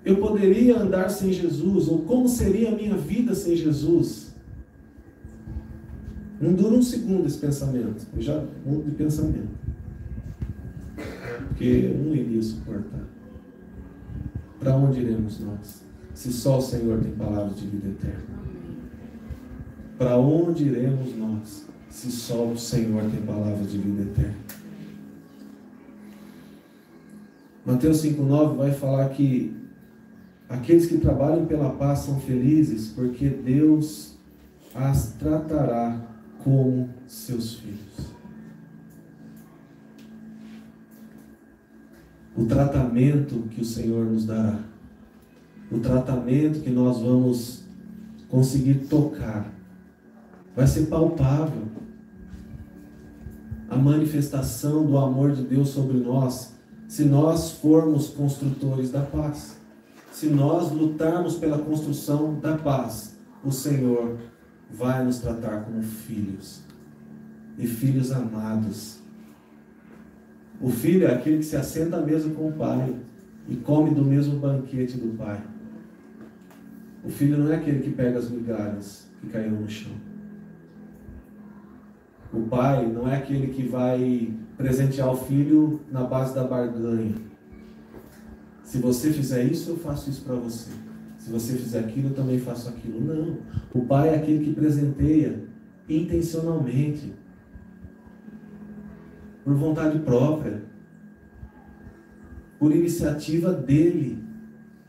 eu poderia andar sem Jesus, ou como seria a minha vida sem Jesus, não dura um segundo esse pensamento. Eu já mudo de pensamento, porque eu não iria suportar. Para onde iremos nós, se só o Senhor tem palavras de vida eterna? Para onde iremos nós, se só o Senhor tem palavras de vida eterna? Mateus 5,9 vai falar que aqueles que trabalham pela paz são felizes, porque Deus as tratará como seus filhos. O tratamento que o Senhor nos dará, o tratamento que nós vamos conseguir tocar, vai ser palpável. A manifestação do amor de Deus sobre nós, se nós formos construtores da paz, se nós lutarmos pela construção da paz, o Senhor vai nos tratar como filhos, e filhos amados. O filho é aquele que se assenta à mesa com o pai e come do mesmo banquete do pai. O filho não é aquele que pega as migalhas que caíram no chão. O pai não é aquele que vai presentear o filho na base da barganha. Se você fizer isso, eu faço isso para você. Se você fizer aquilo, eu também faço aquilo. Não. O pai é aquele que presenteia intencionalmente, por vontade própria, por iniciativa dele,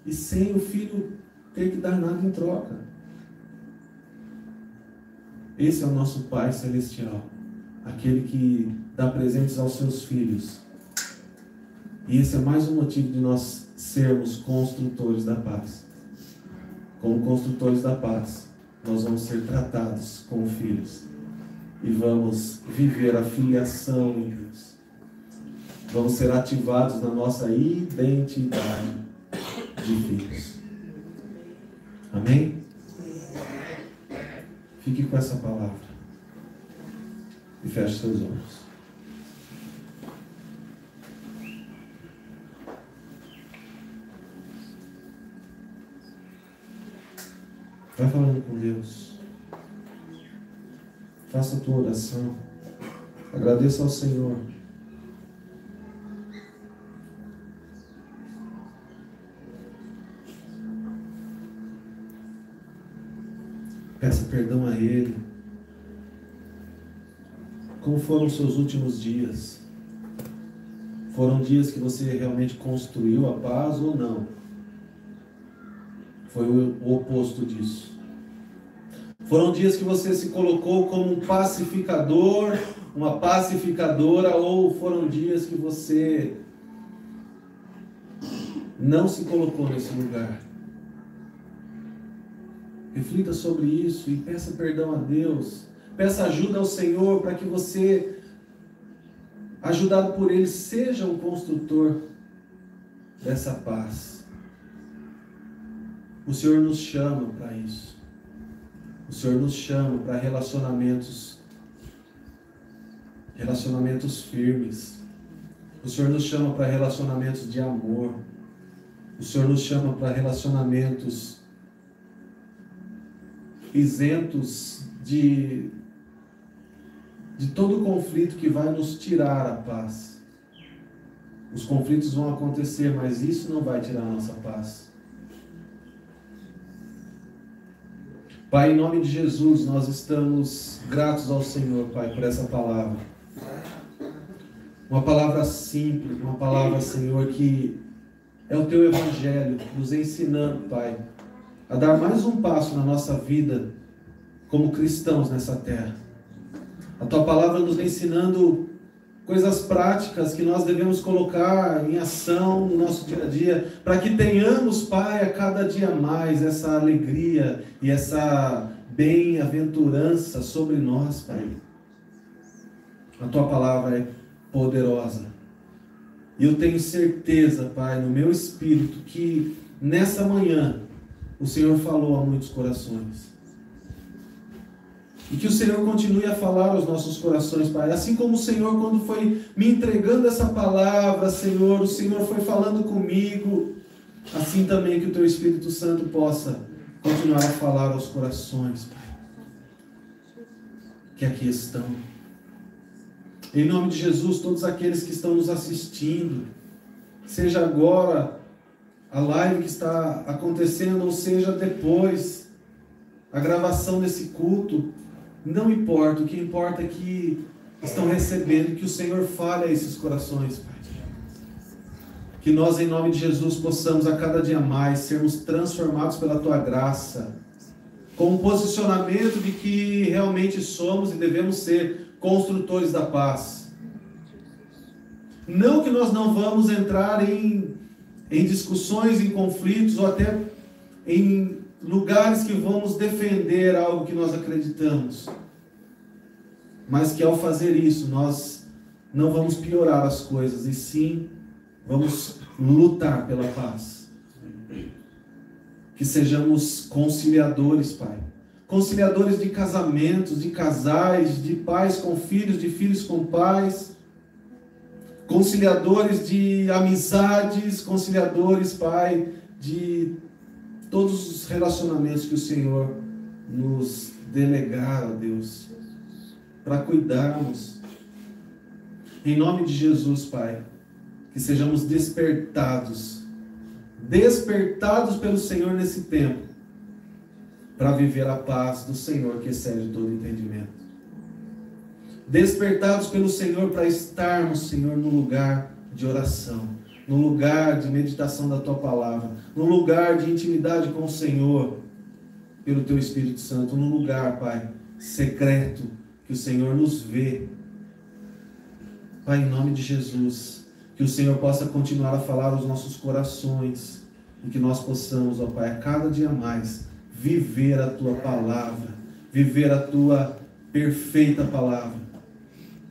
e sem o filho ter que dar nada em troca. Esse é o nosso Pai Celestial, aquele que dá presentes aos seus filhos. E esse é mais um motivo de nós sermos construtores da paz. Como construtores da paz, nós vamos ser tratados como filhos e vamos viver a filiação em Deus. Vamos ser ativados na nossa identidade de filhos. Amém? Fique com essa palavra e feche seus olhos. Vai falando com Deus. Faça a tua oração. Agradeça ao Senhor. Peça perdão a Ele. Como foram os seus últimos dias? Foram dias que você realmente construiu a paz ou não? Foi o oposto disso. Foram dias que você se colocou como um pacificador, uma pacificadora, ou foram dias que você não se colocou nesse lugar? Reflita sobre isso e peça perdão a Deus. Peça ajuda ao Senhor para que você, ajudado por Ele, seja um construtor dessa paz. O Senhor nos chama para isso. O Senhor nos chama para relacionamentos firmes. O Senhor nos chama para relacionamentos de amor. O Senhor nos chama para relacionamentos isentos de de todo conflito que vai nos tirar a paz. Os conflitos vão acontecer, mas isso não vai tirar a nossa paz. Pai, em nome de Jesus, nós estamos gratos ao Senhor, Pai, por essa palavra. Uma palavra simples, uma palavra, Senhor, que é o Teu Evangelho, nos ensinando, Pai, a dar mais um passo na nossa vida como cristãos nessa terra. A Tua palavra nos ensinando coisas práticas que nós devemos colocar em ação no nosso dia a dia, para que tenhamos, Pai, a cada dia mais essa alegria e essa bem-aventurança sobre nós, Pai. A Tua palavra é poderosa. E eu tenho certeza, Pai, no meu espírito, que nessa manhã o Senhor falou a muitos corações. E que o Senhor continue a falar aos nossos corações, Pai. Assim como o Senhor, quando foi me entregando essa palavra, Senhor, o Senhor foi falando comigo. Assim também que o Teu Espírito Santo possa continuar a falar aos corações, Pai, que aqui estão. Em nome de Jesus, todos aqueles que estão nos assistindo, seja agora a live que está acontecendo, ou seja depois a gravação desse culto, não importa, o que importa é que estão recebendo, que o Senhor fale a esses corações, Pai. Que nós, em nome de Jesus, possamos a cada dia mais sermos transformados pela Tua graça, com um posicionamento de que realmente somos e devemos ser construtores da paz. Não que nós não vamos entrar em discussões, em conflitos, ou até em lugares que vamos defender algo que nós acreditamos, mas que ao fazer isso nós não vamos piorar as coisas, e sim vamos lutar pela paz. Que sejamos conciliadores, Pai, conciliadores de casamentos, de casais, de pais com filhos, de filhos com pais, conciliadores de amizades, conciliadores, Pai, de todos os relacionamentos que o Senhor nos delegar, ó Deus, para cuidarmos. Em nome de Jesus, Pai, que sejamos despertados pelo Senhor nesse tempo, para viver a paz do Senhor que excede todo entendimento. Despertados pelo Senhor para estarmos, Senhor, no lugar de oração, no lugar de meditação da Tua palavra, no lugar de intimidade com o Senhor, pelo Teu Espírito Santo, no lugar, Pai, secreto, que o Senhor nos vê. Pai, em nome de Jesus, que o Senhor possa continuar a falar aos nossos corações, e que nós possamos, ó Pai, a cada dia mais, viver a Tua palavra, viver a Tua perfeita palavra,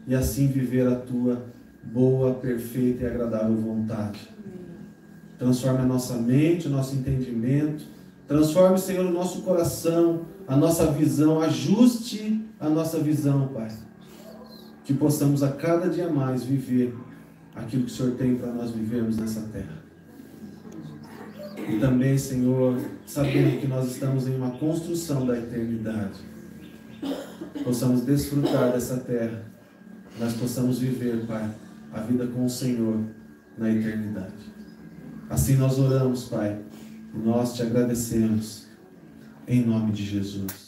e assim viver a Tua boa, perfeita e agradável vontade. Transforme a nossa mente, o nosso entendimento. Transforme, Senhor, o nosso coração, a nossa visão. Ajuste a nossa visão, Pai. Que possamos a cada dia mais viver aquilo que o Senhor tem para nós vivermos nessa terra. E também, Senhor, sabendo que nós estamos em uma construção da eternidade, possamos desfrutar dessa terra, nós possamos viver, Pai, a vida com o Senhor na eternidade. Assim nós oramos, Pai, e nós Te agradecemos, em nome de Jesus.